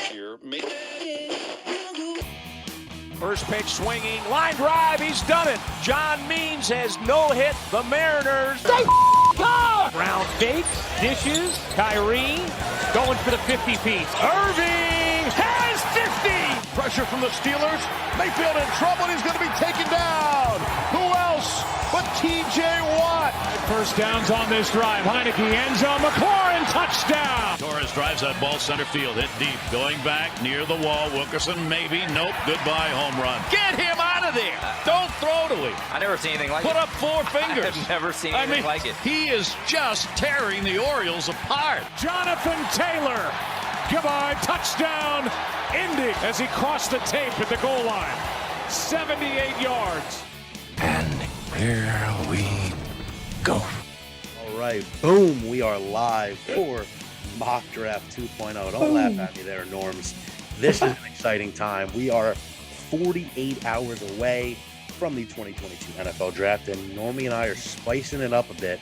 this year. First pitch swinging, line drive, he's done it. John Means has no hit the Mariners. They go! Brown fakes, dishes, Kyrie going for the 50-piece. Irving has 50! Pressure from the Steelers. Mayfield in trouble, and he's going to be taken down. Who else but T.J. Watt? First downs on this drive. Heineke, end zone, McLaurin, touchdown! Torres drives that ball center field, hit deep, going back near the wall. Wilkerson, maybe, nope, goodbye, home run. Get him out of there! Don't throw to him. I never seen anything like Put it. up four fingers. I've never seen anything like it. He is just tearing the Orioles apart. Jonathan Taylor, goodbye, touchdown, Indy, as he crossed the tape at the goal line. 78 yards. And here we go. All right, boom, we are live for Mock Draft 2.0. Don't laugh at me there, Norms. This is an exciting time. We are 48 hours away from the 2022 NFL Draft, and Normie and I are spicing it up a bit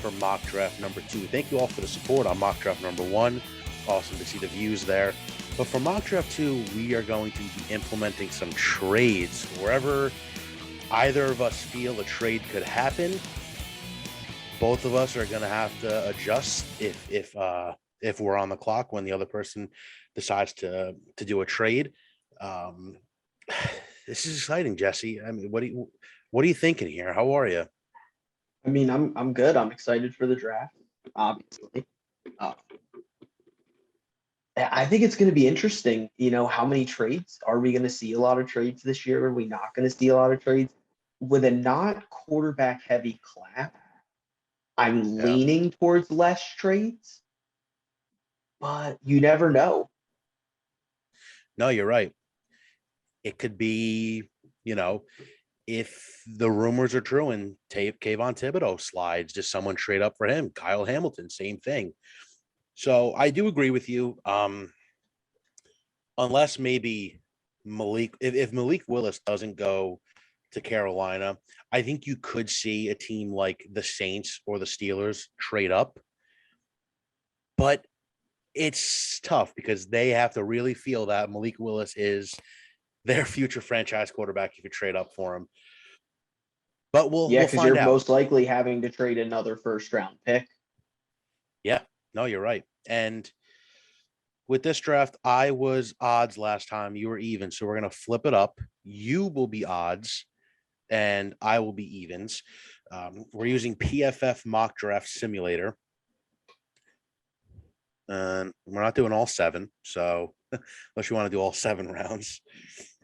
for Mock Draft number 2. Thank you all for the support on Mock Draft number 1. Awesome to see the views there. But for Mock Draft 2, we are going to be implementing some trades. Wherever either of us feel a trade could happen, both of us are going to have to adjust if we're on the clock when the other person decides to do a trade. This is exciting, Jesse. I mean, what are you thinking here? How are you? I mean, I'm good. I'm excited for the draft, obviously. I think it's going to be interesting. You know, how many trades? Are we going to see a lot of trades this year? Are we not going to see a lot of trades? With a not quarterback heavy class, I'm leaning towards less trades, but you never know. No, you're right. It could be, you know, if the rumors are true and Kayvon Thibodeau slides, does someone trade up for him? Kyle Hamilton, same thing. So I do agree with you. Unless maybe if Malik Willis doesn't go to Carolina, I think you could see a team like the Saints or the Steelers trade up. But it's tough because they have to really feel that Malik Willis is their future franchise quarterback if you trade up for him. But we'll because you're most likely having to trade another first round pick. Yeah, no, you're right. And with this draft, I was odds last time. You were even. So we're going to flip it up. You will be odds and I will be evens. We're using PFF Mock Draft Simulator. And we're not doing all 7. So unless you want to do all 7 rounds.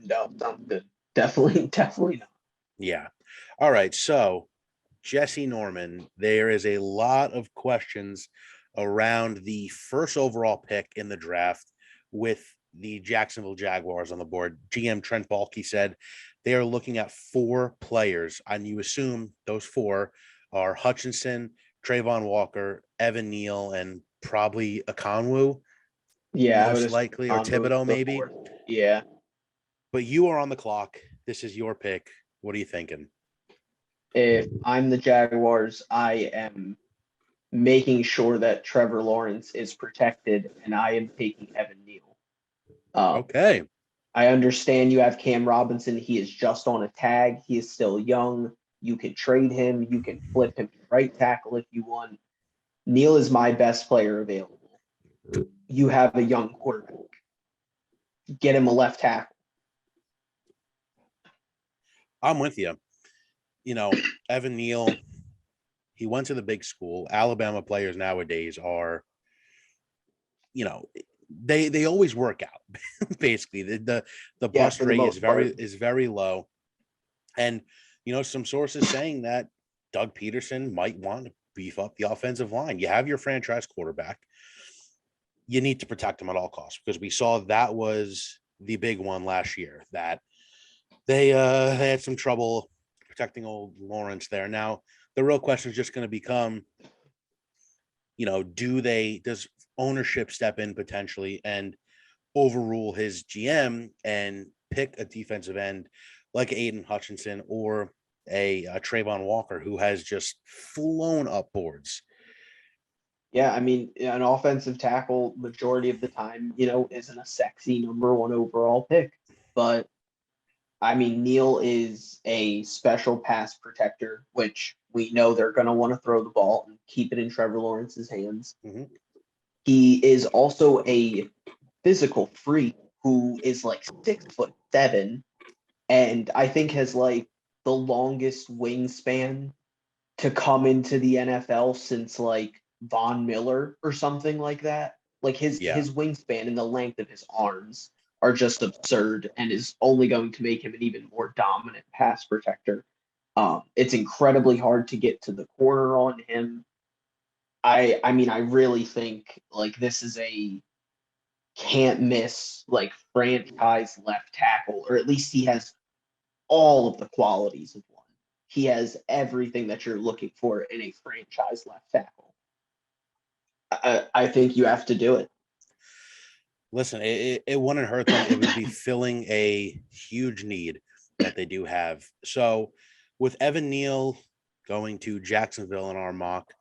No, not good. Definitely not. Yeah. All right. So Jesse Norman, there is a lot of questions around the first overall pick in the draft with the Jacksonville Jaguars on the board. GM Trent Baalke said they are looking at 4 players, and you assume those 4 are Hutchinson, Trayvon Walker, Evan Neal, and probably Okonwu. Yeah, most likely, or Thibodeau maybe. Yeah. But you are on the clock. This is your pick. What are you thinking? If I'm the Jaguars, I am making sure that Trevor Lawrence is protected, and I am taking Evan Neal. Okay. I understand you have Cam Robinson. He is just on a tag. He is still young. You can trade him. You can flip him to right tackle if you want. Neal is my best player available. You have a young quarterback. Get him a left tackle. I'm with you. You know, Evan Neal, he went to the big school. Alabama players nowadays are, you know, they always work out. Basically, the bust rate is very low, and you know, some sources saying that Doug Peterson might want to beef up the offensive line. You have your franchise quarterback. You need to protect him at all costs, because we saw that was the big one last year, that they had some trouble protecting old Lawrence there. Now, the real question is just going to become, you know, does ownership step in potentially and overrule his GM and pick a defensive end like Aiden Hutchinson or a Trayvon Walker, who has just flown up boards. Yeah, I mean, an offensive tackle majority of the time, isn't a sexy number one overall pick. But I mean, Neal is a special pass protector, which we know they're going to want to throw the ball and keep it in Trevor Lawrence's hands. Mm-hmm. He is also a physical freak who is like 6'7", and I think has like the longest wingspan to come into the NFL since like Von Miller or something like that. Like his wingspan and the length of his arms are just absurd and is only going to make him an even more dominant pass protector. It's incredibly hard to get to the corner on him. I mean, I really think like this is a can't miss like franchise left tackle, or at least he has all of the qualities of one. He has everything that you're looking for in a franchise left tackle. I think you have to do it. Listen, it wouldn't hurt them. It would be filling a huge need that they do have. So with Evan Neal going to Jacksonville in our mock,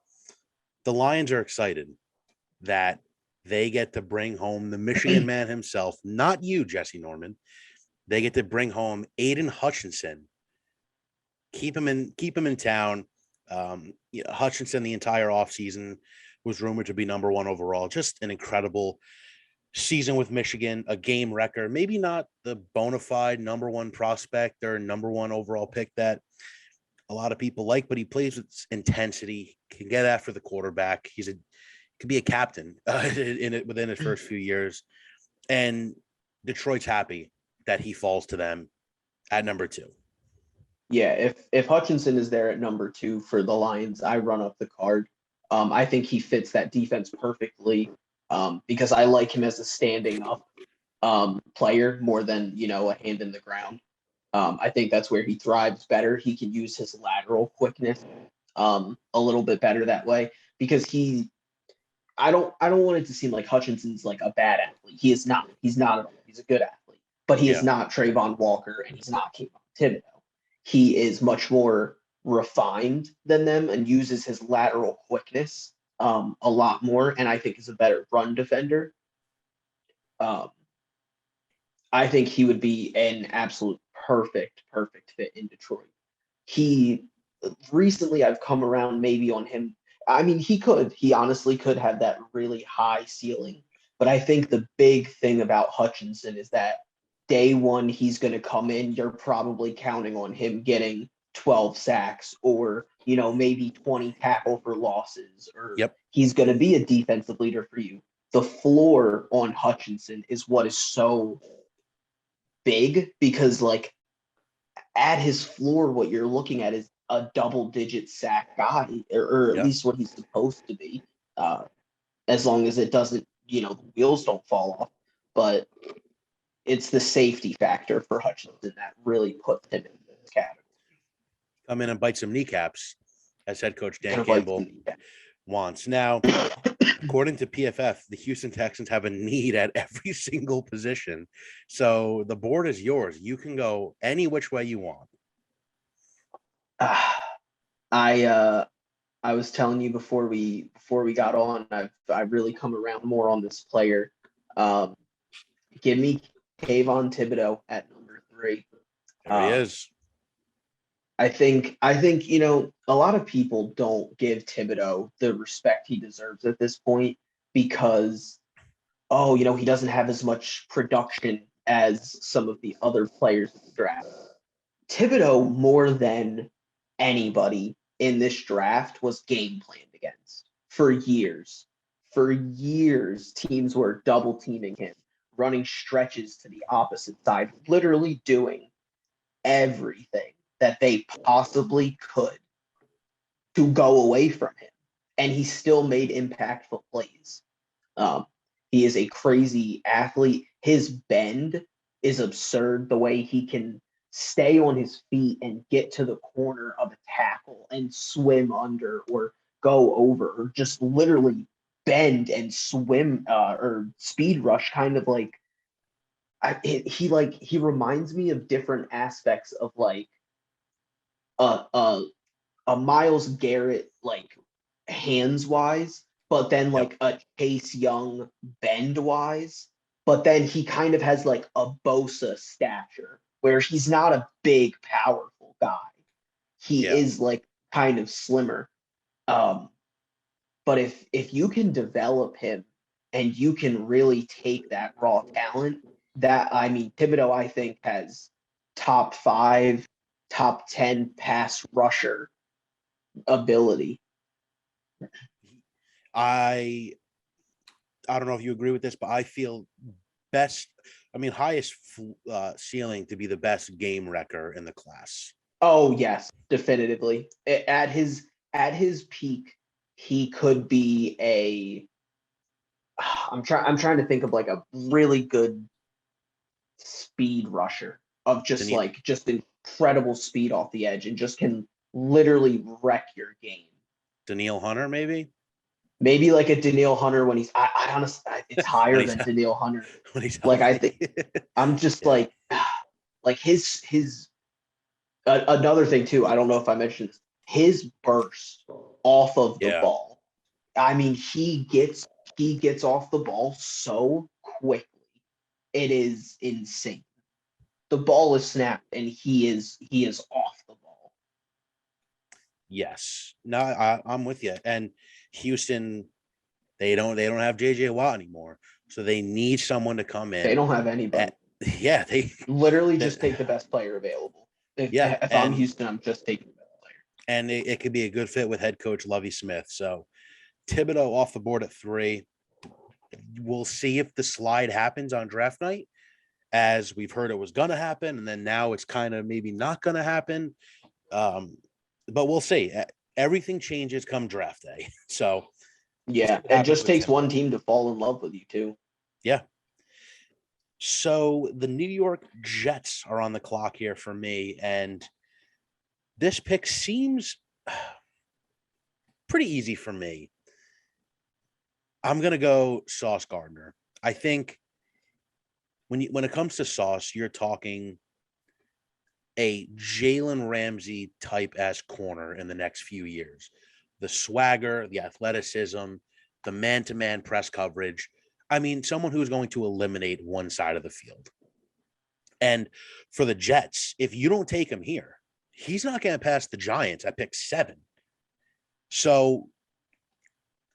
the Lions are excited that they get to bring home the Michigan man himself, not you, Jesse Norman. They get to bring home Aiden Hutchinson. Keep him in town. Hutchinson the entire offseason was rumored to be number one overall. Just an incredible season with Michigan, a game record. Maybe not the bona fide number one prospect or number one overall pick that a lot of people like, but he plays with intensity, can get after the quarterback. Could be a captain within his first few years. And Detroit's happy that he falls to them at number 2. Yeah, if Hutchinson is there at number 2 for the Lions, I run up the card. I think he fits that defense perfectly because I like him as a standing up player more than, a hand in the ground. I think that's where he thrives better. He can use his lateral quickness a little bit better that way because I don't want it to seem like Hutchinson's like a bad athlete. He is not. He's not at all. He's a good athlete, but he is not Trayvon Walker and he's not Kayvon Thibodeau. He is much more refined than them and uses his lateral quickness a lot more, and I think is a better run defender. I think he would be an absolute perfect fit in Detroit. Recently I've come around maybe on him. I mean, he honestly could have that really high ceiling, but I think the big thing about Hutchinson is that day one, he's going to come in. You're probably counting on him getting 12 sacks or, maybe 20 tackle for losses, or he's going to be a defensive leader for you. The floor on Hutchinson is what is so big because like at his floor, what you're looking at is a double-digit sack guy, or at least what he's supposed to be, as long as it doesn't, the wheels don't fall off. But it's the safety factor for Hutchinson that really puts him in this category. Come in and bite some kneecaps, as head coach Dan Campbell wants. Now, according to PFF, the Houston Texans have a need at every single position. So the board is yours. You can go any which way you want. I was telling you before we got on, I've really come around more on this player. Give me Kayvon Thibodeau at number 3. There he is. I think a lot of people don't give Thibodeau the respect he deserves at this point because he doesn't have as much production as some of the other players in the draft. Thibodeau, more than anybody in this draft, was game planned against for years. For years, teams were double teaming him, running stretches to the opposite side, literally doing everything that they possibly could to go away from him. And he still made impactful plays. He is a crazy athlete. His bend is absurd, the way he can stay on his feet and get to the corner of a tackle and swim under or go over or just literally bend and swim or speed rush, kind of like he reminds me of different aspects of like a Myles Garrett, like hands wise, but then like a Chase Young bend wise, but then he kind of has like a Bosa stature where he's not a big, powerful guy. He is like kind of slimmer. But if you can develop him and you can really take that raw talent, Thibodeau, I think, has top 5, top 10 pass rusher ability. I don't know if you agree with this, but I feel highest ceiling to be the best game wrecker in the class. Oh yes, definitively. At his peak, he could be a. I'm trying to think of like a really good speed rusher of just incredible speed off the edge and just can literally wreck your game. Danielle Hunter, maybe like a Danielle Hunter when he's. I honestly, it's higher than Danielle Hunter. When he's like I think I'm just like his. Another thing too, I don't know if I mentioned this, his burst off of the ball. I mean, he gets off the ball so quickly. It is insane. The ball is snapped and he is off the ball. Yes. No, I'm with you. And Houston, they don't have JJ Watt anymore. So they need someone to come in. They don't have anybody. They literally just take the best player available. If I'm Houston, I'm just taking the best player. And it could be a good fit with head coach Lovie Smith. So Thibodeau off the board at 3. We'll see if the slide happens on draft night, as we've heard it was going to happen. And then now it's kind of maybe not going to happen. But we'll see. Everything changes come draft day. So yeah, it just takes one team to fall in love with you too. Yeah. So the New York Jets are on the clock here for me, and this pick seems pretty easy for me. I'm going to go Sauce Gardner. I think when it comes to Sauce, you're talking a Jalen Ramsey type as corner in the next few years. The swagger, the athleticism, the man-to-man press coverage. I mean, someone who's going to eliminate one side of the field. And for the Jets, if you don't take him here, he's not going to pass the Giants at pick 7. So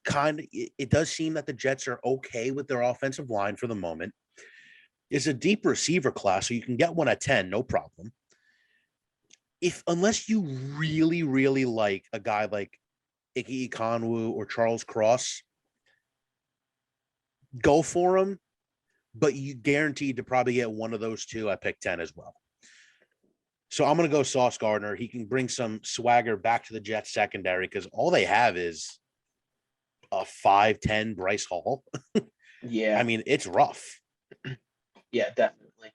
it does seem that the Jets are okay with their offensive line for the moment. It's a deep receiver class, so you can get one at 10, no problem. Unless you really, really like a guy like Ike Ekwonu or Charles Cross, go for him, but you guaranteed to probably get one of those two at pick 10 as well. So I'm going to go Sauce Gardner. He can bring some swagger back to the Jets secondary because all they have is a 5'10" Bryce Hall. Yeah. I mean, it's rough. Yeah, definitely.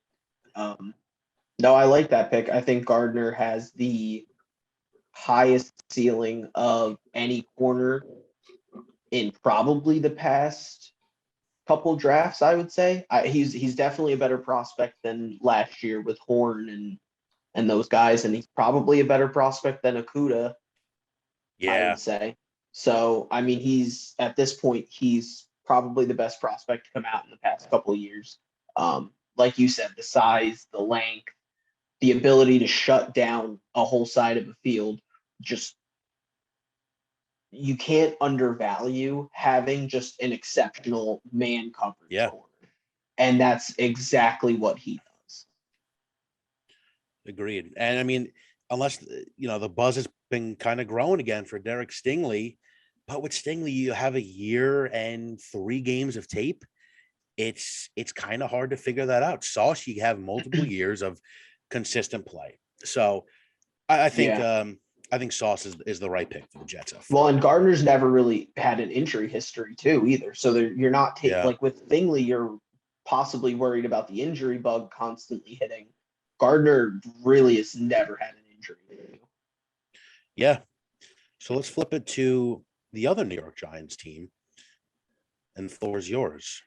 No, I like that pick. I think Gardner has the highest ceiling of any corner in probably the past couple drafts, I would say. He's definitely a better prospect than last year with Horn and those guys, and he's probably a better prospect than Okudah, I would say. So, I mean, he's at this point, he's probably the best prospect to come out in the past couple of years. Like you said, the size, the length, the ability to shut down a whole side of the field, just you can't undervalue having just an exceptional man coverage corner. And that's exactly what he does. Agreed. And I mean, unless, the buzz has been kind of growing again for Derek Stingley, but with Stingley, you have a year and 3 games of tape. It's kind of hard to figure that out. Sauce, you have multiple years of consistent play. So I think Sauce is the right pick for the Jets. Well, and Gardner's never really had an injury history too either. So you're not like with Stingley, you're possibly worried about the injury bug constantly hitting. Gardner really has never had an injury. Yeah. So let's flip it to the other New York Giants team, and the floor is yours.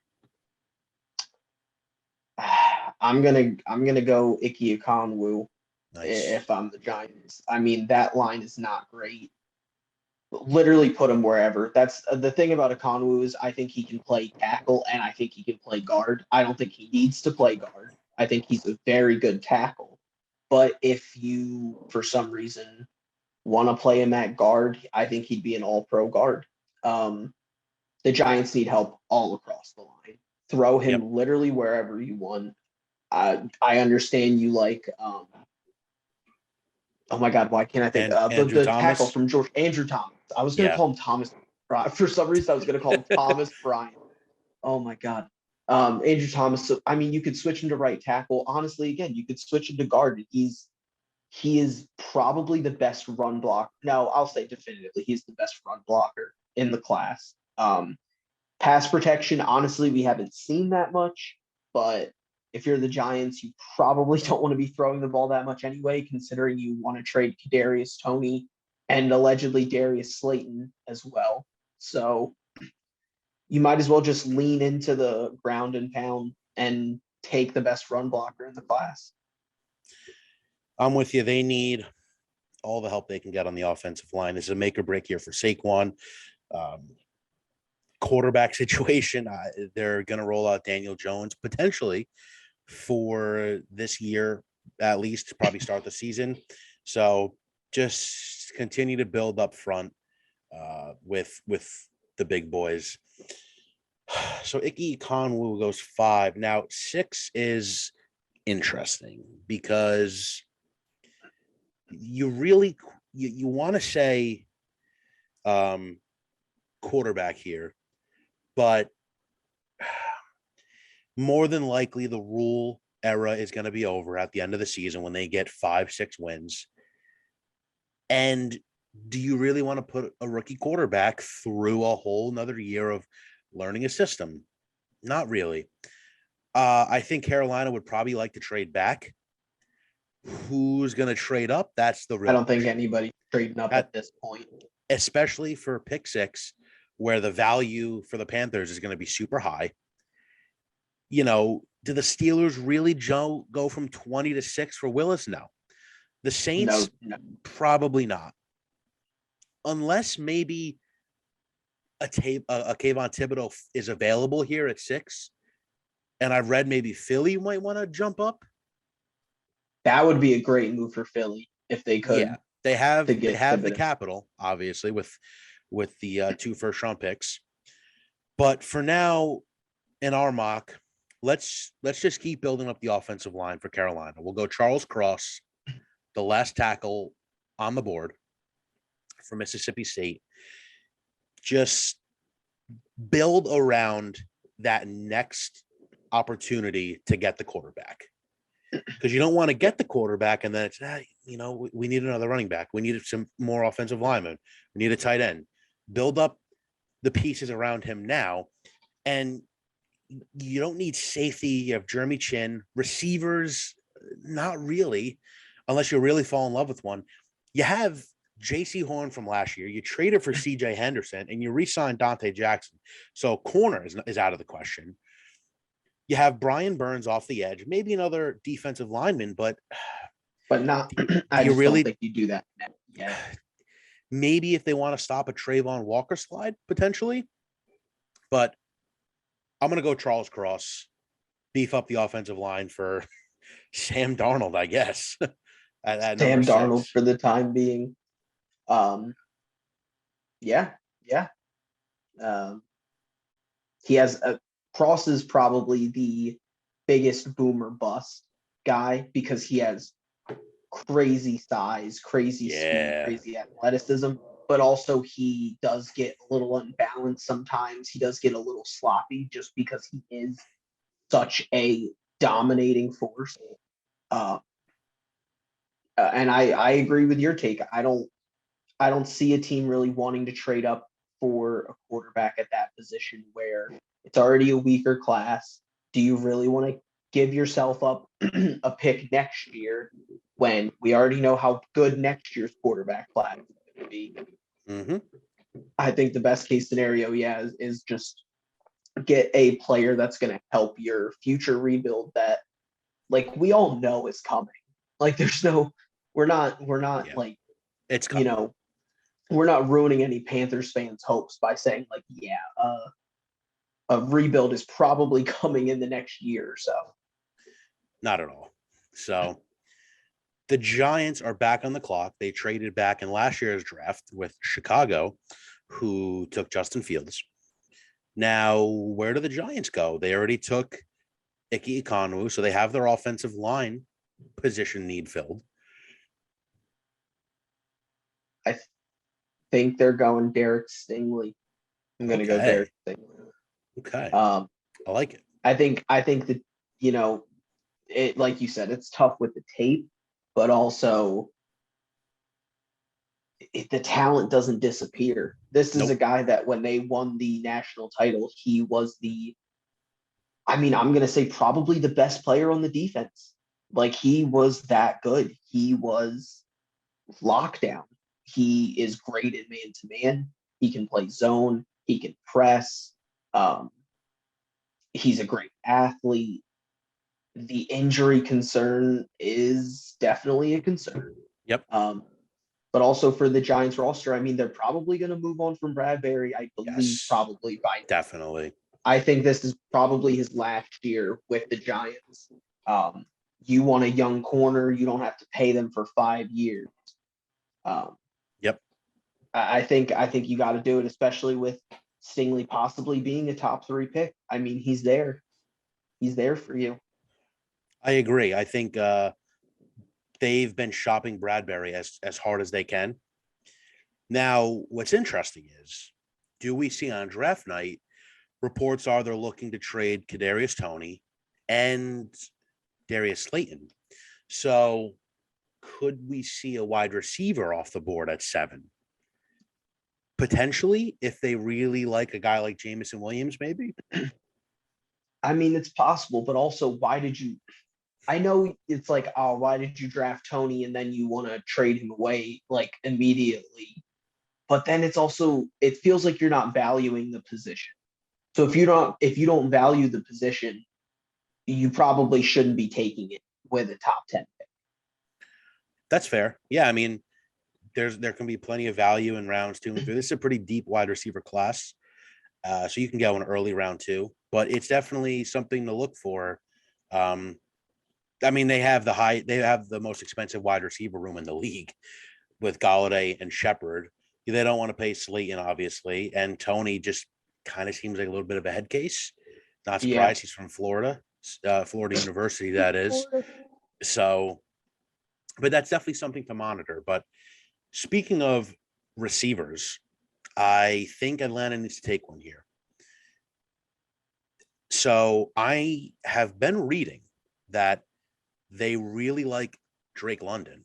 I'm gonna go Ike Ekwonu. Nice. If I'm the Giants. I mean, that line is not great. literally put him wherever. That's the thing about Okonwu is I think he can play tackle and I think he can play guard. I don't think he needs to play guard. I think he's a very good tackle. But if you, for some reason, want to play him at guard, I think he'd be an all-pro guard. The Giants need help all across the line. Throw him literally wherever you want. I understand you like oh my God, why can't I think the tackle from George Andrew Thomas. I was gonna call him Thomas for some reason. I was gonna call him Thomas Bryant. Oh my God. Andrew Thomas. So, I mean, you could switch him to right tackle. Honestly, again, you could switch him to guard. He is probably the best run blocker. No, I'll say definitively he's the best run blocker in the class. Pass protection, honestly, we haven't seen that much, but if you're the Giants, you probably don't want to be throwing the ball that much anyway, considering you want to trade Kadarius Toney and allegedly Darius Slayton as well. So you might as well just lean into the ground and pound and take the best run blocker in the class. I'm with you. They need all the help they can get on the offensive line. This is a make or break year for Saquon. Quarterback situation, they're going to roll out Daniel Jones potentially for this year, at least probably start the season. So just continue to build up front with the big boys. So Ike Ekwonu goes 5. Now 6 is interesting because you really you want to say quarterback here, but more than likely the rule era is going to be over at the end of the season when they get 5-6 wins. And do you really want to put a rookie quarterback through a whole another year of learning a system? Not really. I think Carolina would probably like to trade back. Who's going to trade up? That's the real. I don't think anybody trading up at this point, especially for pick 6, where the value for the Panthers is going to be super high. You know, do the Steelers really go from 20 to 6 for Willis? No. The Saints, no. Probably not. Unless maybe a Kayvon Thibodeau is available here at 6. And I've read maybe Philly might want to jump up. That would be a great move for Philly if they could. Yeah, they have the capital, obviously, with the 2 first-round picks. But for now, in our mock, let's just keep building up the offensive line for Carolina. We'll go Charles Cross, the last tackle on the board for Mississippi State. Just build around that next opportunity to get the quarterback. Because you don't want to get the quarterback and then it's, we need another running back. We need some more offensive linemen. We need a tight end. Build up the pieces around him now. And you don't need safety. You have Jeremy Chin. Receivers, not really, unless you really fall in love with one. You have J.C. Horn from last year. You traded for C.J. Henderson, and you re-signed Dante Jackson. So corner is out of the question. You have Brian Burns off the edge, maybe another defensive lineman, but not. I just don't think you do that yet. Maybe if they want to stop a Trayvon Walker slide, potentially. But I'm going to go Charles Cross, beef up the offensive line for Sam Darnold, I guess. Sam Darnold for the time being. Yeah. He has Cross is probably the biggest boomer bust guy because he has crazy size, crazy speed, crazy athleticism, but also he does get a little unbalanced sometimes. He does get a little sloppy just because he is such a dominating force. And I agree with your take. I don't see a team really wanting to trade up for a quarterback at that position where it's already a weaker class. Do you really want to give yourself up a pick next year when we already know how good next year's quarterback class is going to be? Mm-hmm. I think the best case scenario, is just get a player that's going to help your future rebuild that, like, we all know is coming. Like, we're not like, it's coming. we're not ruining any Panthers fans' hopes by saying like, yeah, a rebuild is probably coming in the next year or so. Not at all. So the Giants are back on the clock. They traded back in last year's draft with Chicago, who took Justin Fields. Now, where do the Giants go? They already took Ike Ekwonu, so they have their offensive line position need filled. I think they're going Derek Stingley. I'm going to go Derek Stingley. Okay. I like it. I think that, it, like you said, it's tough with the tape, but also the talent doesn't disappear. This is a guy that when they won the national title, he was I'm going to say probably the best player on the defense. Like, he was that good. He was lockdown. He is great in man-to-man. He can play zone. He can press. He's a great athlete. The injury concern is definitely a concern. Yep. But also for the Giants roster, they're probably going to move on from Bradbury. I believe probably by now. Definitely. I think this is probably his last year with the Giants. You want a young corner, you don't have to pay them for 5 years. Yep. I think you got to do it, especially with Stingley possibly being a top 3 pick. He's there. He's there for you. I agree. I think they've been shopping Bradbury as hard as they can. Now, what's interesting is, do we see on draft night, reports are they're looking to trade Kadarius Toney and Darius Slayton. So could we see a wide receiver off the board at 7? Potentially, if they really like a guy like Jameson Williams, maybe. It's possible, but also I know it's like, oh, why did you draft Toney and then you want to trade him away like immediately? But then it feels like you're not valuing the position. So if you don't value the position, you probably shouldn't be taking it with a top 10 pick. That's fair. Yeah, there can be plenty of value in rounds 2 and 3. This is a pretty deep wide receiver class, so you can go in early round 2. But it's definitely something to look for. They have the most expensive wide receiver room in the league with Golladay and Shepard. They don't want to pay Slayton, obviously, and Toney just kind of seems like a little bit of a head case. Not surprised. Yeah. He's from Florida University, that is. So, but that's definitely something to monitor. But speaking of receivers, I think Atlanta needs to take one here. So I have been reading that they really like Drake London.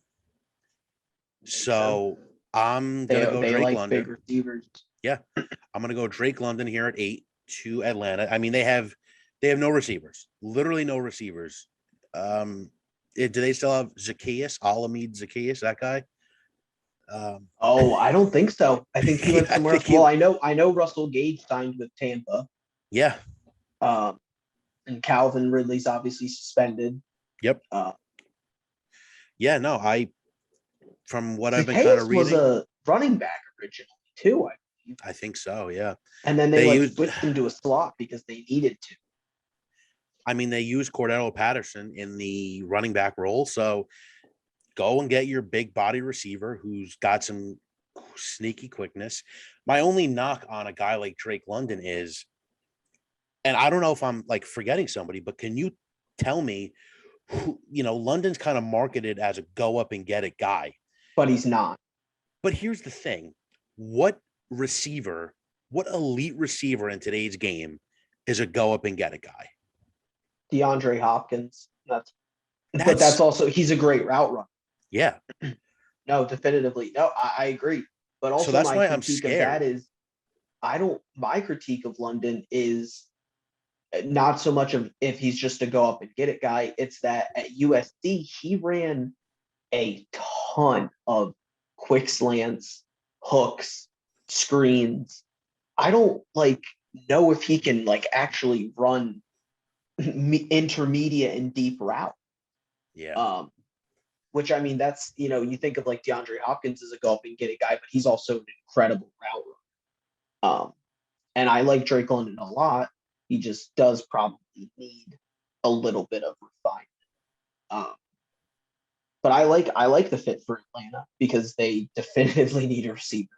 So I'm going to go Drake like London. Big receivers. Yeah. I'm going to go Drake London here at 8 to Atlanta. They have no receivers, literally no receivers. Do they still have Alameda Zacchaeus, that guy? I don't think so. I think he went somewhere else. Well, I know Russell Gage signed with Tampa. Yeah. And Calvin Ridley's obviously suspended. Yep. From what I've been kind of reading, was a running back originally too. I think so. Yeah. And then they switched him to a slot because they needed to. They used Cordero Patterson in the running back role. So go and get your big body receiver who's got some sneaky quickness. My only knock on a guy like Drake London is, and I don't know if I'm like forgetting somebody, but can you tell me who, London's kind of marketed as a go up and get it guy, but he's not. But here's the thing. What elite receiver in today's game is a go up and get it guy? DeAndre Hopkins. But that's also, he's a great route runner. Yeah. No, definitively. No, I agree. But also, so that's why I'm scared. Of that is, my critique of London is not so much of if he's just a go up and get it guy. It's that at USC, he ran a ton of quick slants, hooks, screens. I don't know if he can actually run intermediate and deep route. Yeah. which I mean, that's, you think of like DeAndre Hopkins as a gulping get it guy, but he's also an incredible route runner. And I like Drake London a lot. He just does probably need a little bit of refinement. But I like the fit for Atlanta because they definitively need a receiver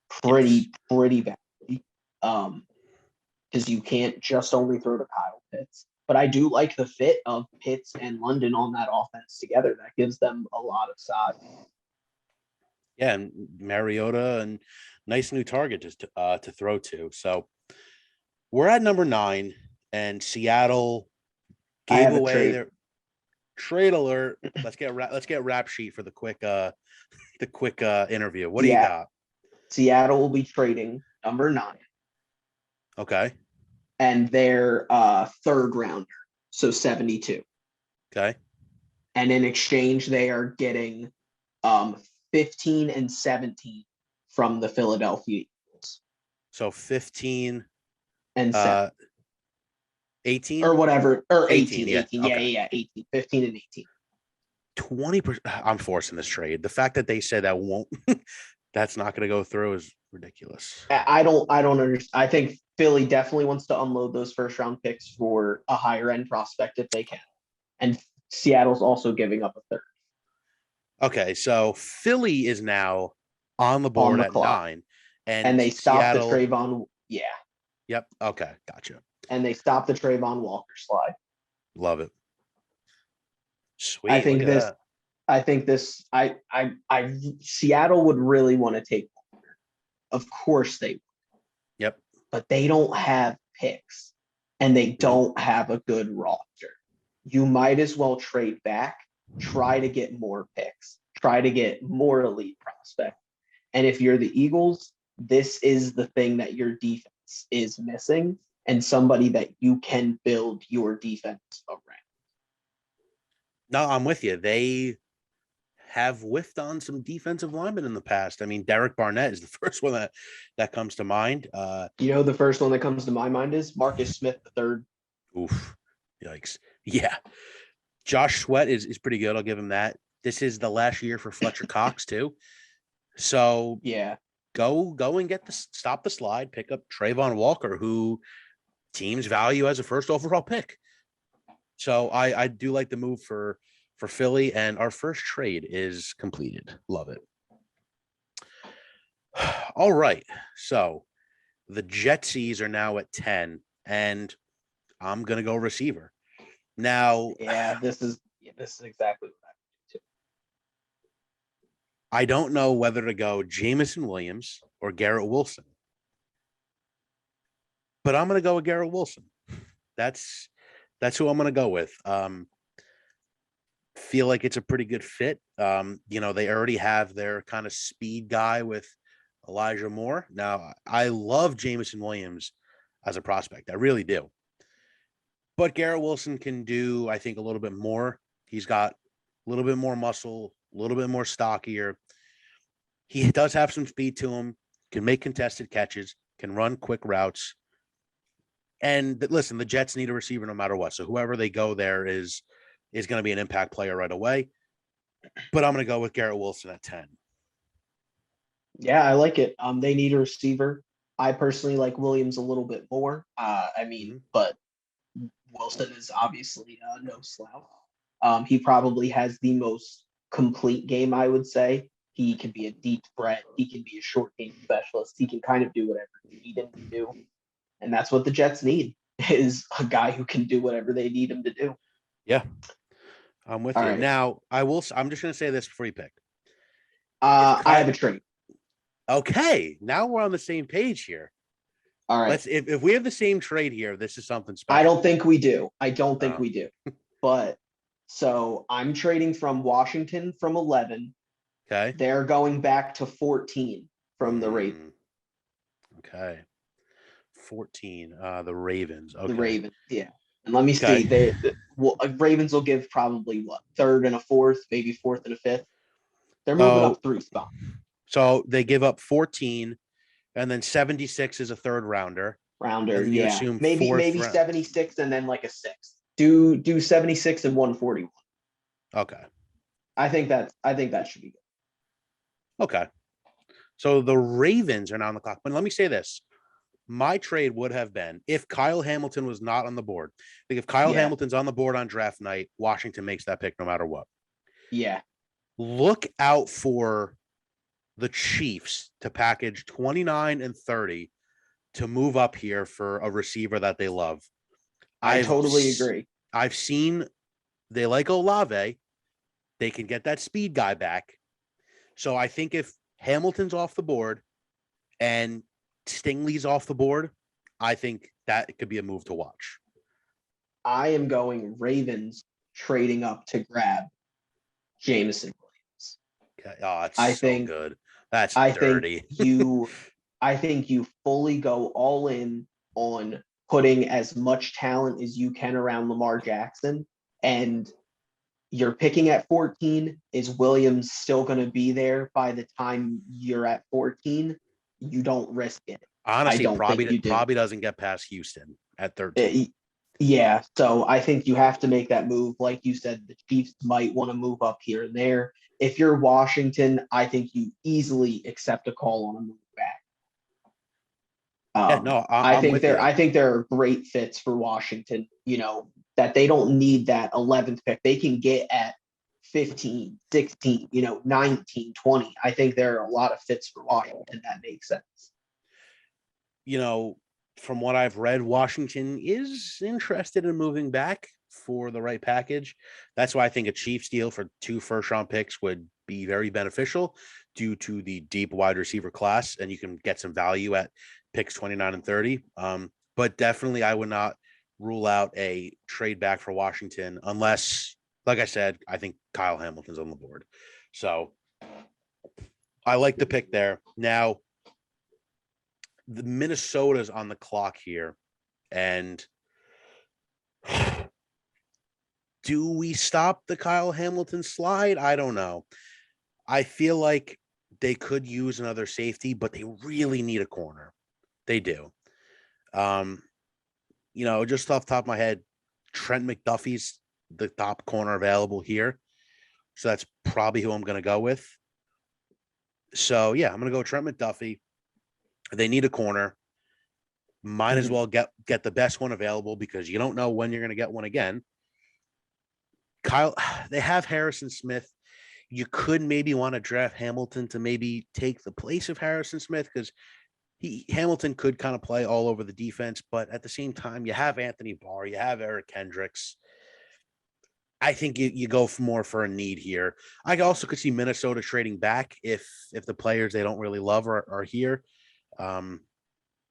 pretty badly. Because you can't just only throw to Kyle Pitts. But I do like the fit of Pitts and London on that offense together. That gives them a lot of size. Yeah, and Mariota, and nice new target to throw to. So we're at number 9, and Seattle gave away their trade alert. Let's get rap sheet for the quick interview. What do you got? Seattle will be trading number 9. Okay. And their third rounder, so 72. Okay. And in exchange, they are getting 15 and 17 from the Philadelphia Eagles. So 15 and 18 or whatever, or 18. 18. Yeah, 18, 15 and 18. 20%. I'm forcing this trade. The fact that they said that won't, that's not going to go through is ridiculous. I don't understand. I think Philly definitely wants to unload those first round picks for a higher end prospect if they can. And Seattle's also giving up a third. Okay, so Philly is now on the board at clock. 9. And they stopped the Trayvon. Yeah. Yep. Okay, gotcha. And they stopped the Trayvon Walker slide. Love it. Sweet. I think Seattle would really want to take Walker. Of course they would. Yep. But they don't have picks and they don't have a good roster. You might as well trade back, try to get more picks, try to get more elite prospects. And if you're the Eagles, this is the thing that your defense is missing, and somebody that you can build your defense around. No, I'm with you. They have whiffed on some defensive linemen in the past. I mean, Derek Barnett is the first one that comes to mind. The first one that comes to my mind is Marcus Smith III. Oof. Yikes. Yeah. Josh Sweat is pretty good. I'll give him that. This is the last year for Fletcher Cox too. So yeah, go and stop the slide, pick up Trayvon Walker, who teams value as a first overall pick. So I do like the move for Philly, and our first trade is completed. Love it. All right. So the Jetsies are now at 10, and I'm going to go receiver. Now, this is exactly what I would do too. I don't know whether to go Jameson Williams or Garrett Wilson, but I'm going to go with Garrett Wilson. That's who I'm going to go with. Feel like it's a pretty good fit. They already have their kind of speed guy with Elijah Moore. Now, I love Jameson Williams as a prospect. I really do. But Garrett Wilson can do, I think, a little bit more. He's got a little bit more muscle, a little bit more stockier. He does have some speed to him, can make contested catches, can run quick routes. And listen, the Jets need a receiver no matter what. So whoever they go there is going to be an impact player right away. But I'm going to go with Garrett Wilson at 10. Yeah, I like it. They need a receiver. I personally like Williams a little bit more. But Wilson is obviously no slouch. He probably has the most complete game, I would say. He can be a deep threat. He can be a short game specialist. He can kind of do whatever you need him to do. And that's what the Jets need, is a guy who can do whatever they need him to do. Yeah, I'm with you. Right. Now, I'm just going to say this before you pick. I have a trade. Okay, now we're on the same page here. All right. If we have the same trade here, this is something special. I don't think we do. But so I'm trading from Washington from 11. Okay. They're going back to 14 from the Ravens. Okay. 14. The Ravens. Okay. The Ravens, yeah. And let me see. Ravens will give probably third and a fourth, maybe fourth and a fifth. They're moving up 3 spots. So they give up 14, and then 76 is a third rounder. Yeah. Maybe 76 and then like a 6. Do 76 and 141. Okay. I think that should be good. Okay. So the Ravens are now on the clock. But let me say this. My trade would have been if Kyle Hamilton was not on the board. Like if Kyle Hamilton's on the board on draft night, Washington makes that pick no matter what. Yeah. Look out for the Chiefs to package 29 and 30 to move up here for a receiver that they love. I totally agree. I've seen they like Olave. They can get that speed guy back. So I think if Hamilton's off the board and Stingley's off the board, I think that could be a move to watch. I am going Ravens trading up to grab Jameson Williams. Okay. Oh, that's so good. That's dirty. I think you fully go all in on putting as much talent as you can around Lamar Jackson, and you're picking at 14. Is Williams still going to be there by the time you're at 14? You don't risk it. Honestly, probably doesn't get past Houston at 13. Yeah, so I think you have to make that move. Like you said, the Chiefs might want to move up here and there. If you're Washington, I think you easily accept a call on a move back. I think there are great fits for Washington, that they don't need that 11th pick. They can get at 15, 16, 19, 20. I think there are a lot of fits for Washington that makes sense. From what I've read, Washington is interested in moving back for the right package. That's why I think a Chiefs deal for 2 first-round picks would be very beneficial due to the deep wide receiver class, and you can get some value at picks 29 and 30. But definitely I would not rule out a trade back for Washington unless, like I said, I think Kyle Hamilton's on the board. So I like the pick there. Now, the Minnesota's on the clock here, and do we stop the Kyle Hamilton slide? I don't know. I feel like they could use another safety, but they really need a corner. They do. Just off the top of my head, Trent McDuffie's the top corner available here. So that's probably who I'm going to go with. So, yeah, I'm going to go Trent McDuffie. They need a corner. Might as well get the best one available because you don't know when you're going to get one again. They have Harrison Smith. You could maybe want to draft Hamilton to maybe take the place of Harrison Smith because Hamilton could kind of play all over the defense, but at the same time, you have Anthony Barr, you have Eric Kendricks. I think you go more for a need here. I also could see Minnesota trading back if the players they don't really love are here. I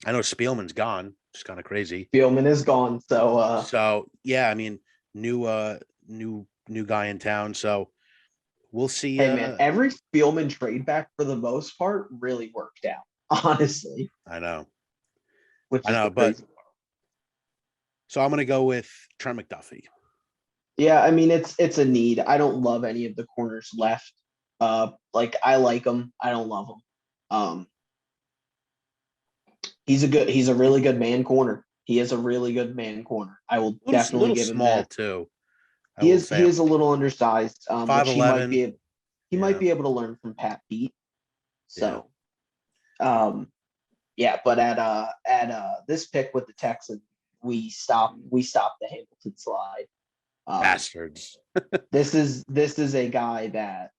know Spielman's gone. It's kind of crazy. Spielman is gone. So yeah, I mean, new guy in town. So we'll see. Hey man, every Spielman trade back for the most part really worked out. Honestly, I know. But so I'm going to go with Trent McDuffie. Yeah, I mean it's a need. I don't love any of the corners left. I like them. I don't love them. He's a really good man corner. He is a really good man corner. I will definitely give him small that. Too. He is a little undersized. 5'11". He might be able to learn from Pat Pete. So, but at this pick with the Texans, we stop the Hamilton slide. Bastards. This is a guy that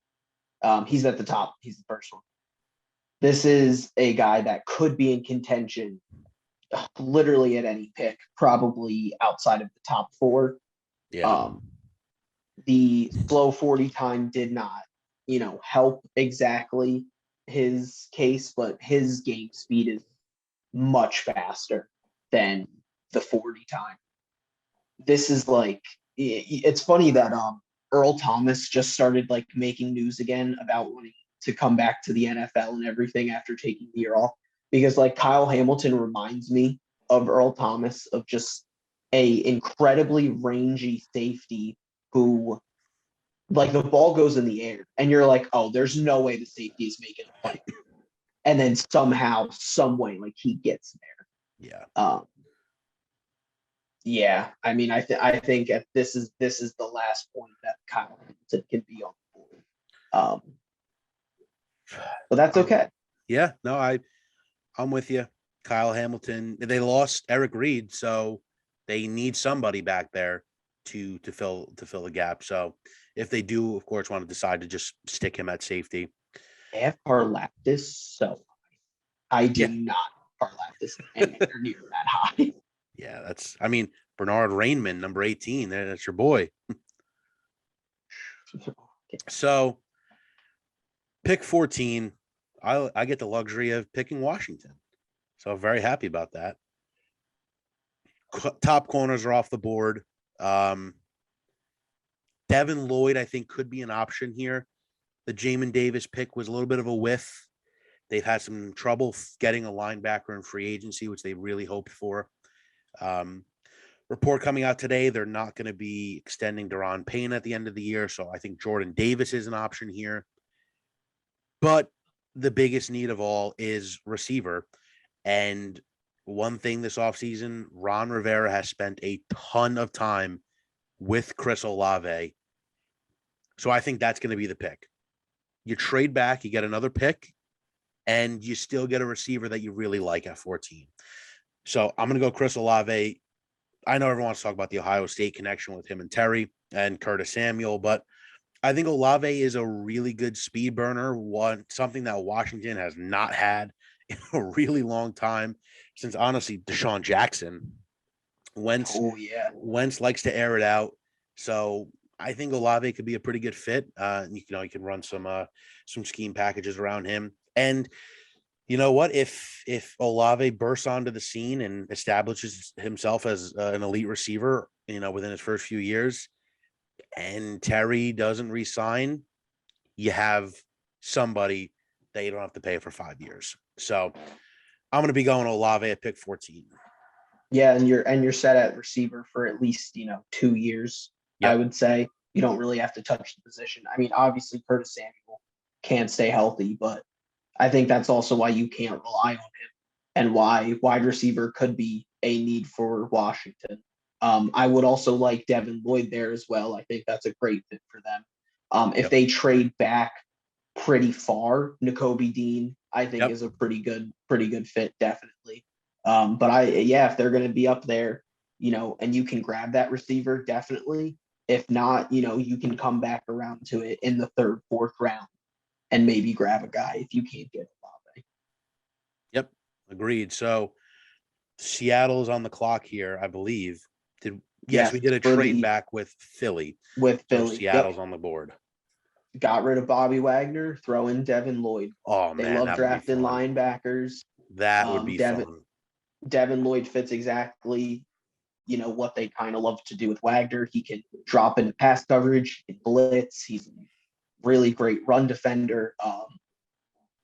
he's at the top. He's the first one. This is a guy that could be in contention literally at any pick, probably outside of the top 4. Yeah. The slow 40 time did not, help exactly his case, but his game speed is much faster than the 40 time. This is it's funny that Earl Thomas just started making news again about wanting to come back to the NFL and everything after taking the year off, because Kyle Hamilton reminds me of Earl Thomas, of just a incredibly rangy safety who the ball goes in the air and you're like, oh, there's no way the safety is making a play. And then somehow, some way, he gets there. Yeah. Yeah. I mean, I think this is the last point that Kyle Hamilton can be on the board. But that's okay. Yeah, no, I'm with you. Kyle Hamilton. They lost Eric Reed, so they need somebody back there to fill the gap. So if they do, of course, want to decide to just stick him at safety. They have Karlaftis, so I do not Karlaftis anywhere near that high. Yeah, Bernard Rainman, number 18. That's your boy. So pick 14. I get the luxury of picking Washington. So I'm very happy about that. Top corners are off the board. Devin Lloyd, I think, could be an option here. The Jamin Davis pick was a little bit of a whiff. They've had some trouble getting a linebacker in free agency, which they really hoped for. Report coming out today, they're not going to be extending Deron Payne at the end of the year. So I think Jordan Davis is an option here. But the biggest need of all is receiver. And one thing this offseason, Ron Rivera has spent a ton of time with Chris Olave. So I think that's going to be the pick. You trade back, you get another pick, and you still get a receiver that you really like at 14. So I'm going to go Chris Olave. I know everyone wants to talk about the Ohio State connection with him and Terry and Curtis Samuel, but I think Olave is a really good speed burner, something that Washington has not had in a really long time, since honestly Deshaun Jackson. Wentz likes to air it out. So I think Olave could be a pretty good fit. You can run some scheme packages around him. And you know what? If Olave bursts onto the scene and establishes himself as an elite receiver, within his first few years, and Terry doesn't re-sign, you have somebody that you don't have to pay for 5 years. So I'm going to be going Olave at pick 14. Yeah, and you're set at receiver for at least 2 years. Yep. I would say you don't really have to touch the position. I mean, obviously Curtis Samuel can't stay healthy, but I think that's also why you can't rely on him and why wide receiver could be a need for Washington. I would also like Devin Lloyd there as well. I think that's a great fit for them. If they trade back pretty far, Nakobe Dean, I think is a pretty good fit, definitely. But if they're going to be up there, and you can grab that receiver, definitely. If not, you can come back around to it in the third, fourth round and maybe grab a guy if you can't get Olave. Yep. Agreed. So Seattle's on the clock here, I believe. We did a trade back with Philly. So Seattle's on the board. Got rid of Bobby Wagner, throw in Devin Lloyd. Oh, man. They love drafting linebackers. That would be fun. Devin Lloyd fits exactly, what they kind of love to do with Wagner. He can drop into pass coverage, he can blitz. He's a really great run defender.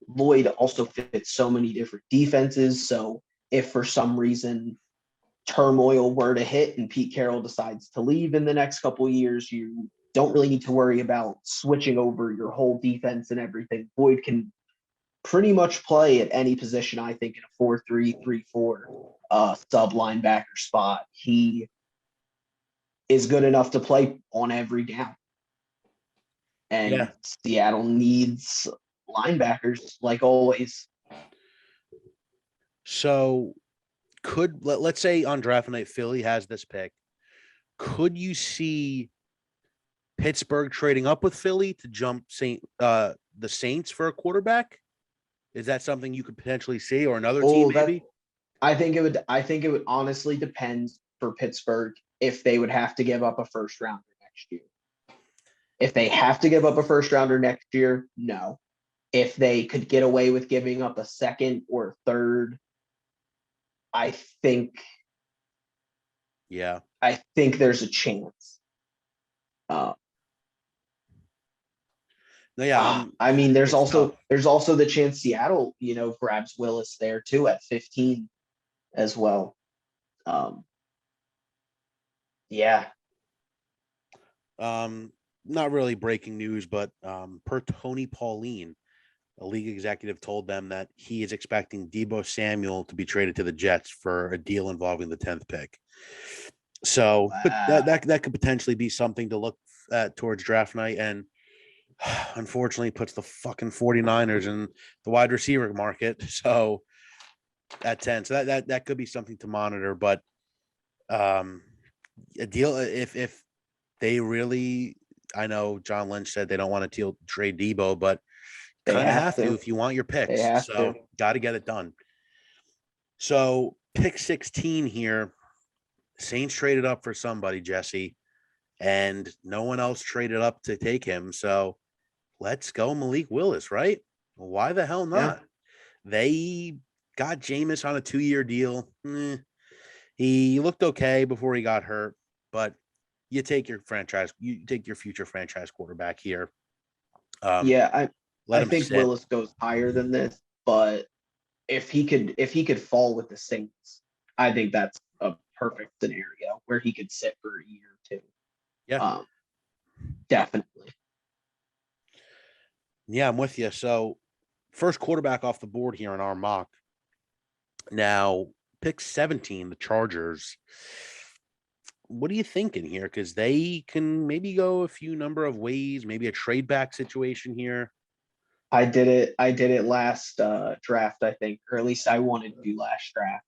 Lloyd also fits so many different defenses. So if for some reason turmoil were to hit and Pete Carroll decides to leave in the next couple of years, you don't really need to worry about switching over your whole defense and everything. Lloyd can pretty much play at any position, I think, in a 4-3-3-4 sub linebacker spot. He is good enough to play on every down. And Seattle needs linebackers like always. So let's say on draft night, Philly has this pick. Could you see Pittsburgh trading up with Philly to jump the Saints for a quarterback? Is that something you could potentially see, or another team maybe? I think it would honestly depend for Pittsburgh if they would have to give up a first rounder next year. If they have to give up a first rounder next year, no. If they could get away with giving up a second or third, I think there's a chance. There's also the chance Seattle, grabs Willis there too at 15 as well. Not really breaking news, but per Tony Pauline, a league executive told them that he is expecting Deebo Samuel to be traded to the Jets for a deal involving the 10th pick. So that could potentially be something to look at towards draft night. And unfortunately puts the fucking 49ers in the wide receiver market. So at 10. So that could be something to monitor. But a deal if they really, I know John Lynch said they don't want to trade Debo, but They kind of have to if you want your They picks. have So to. got to get it done. So pick 16 here. Saints traded up for somebody, Jesse, and no one else traded up to take him. So let's go Malik Willis, right? Why the hell not? Yeah. They got Jameis on a 2-year deal. He looked okay before he got hurt, but you take your future franchise quarterback here. I think sit. Willis goes higher than this, but if he could fall with the Saints, I think that's a perfect scenario where he could sit for a year or two. Yeah. Definitely. Yeah, I'm with you. So first quarterback off the board here in our mock. Now, pick 17, the Chargers. What are you thinking here? Because they can maybe go a few number of ways, maybe a trade back situation here. I did it last draft, I think, or at least I wanted to do last draft.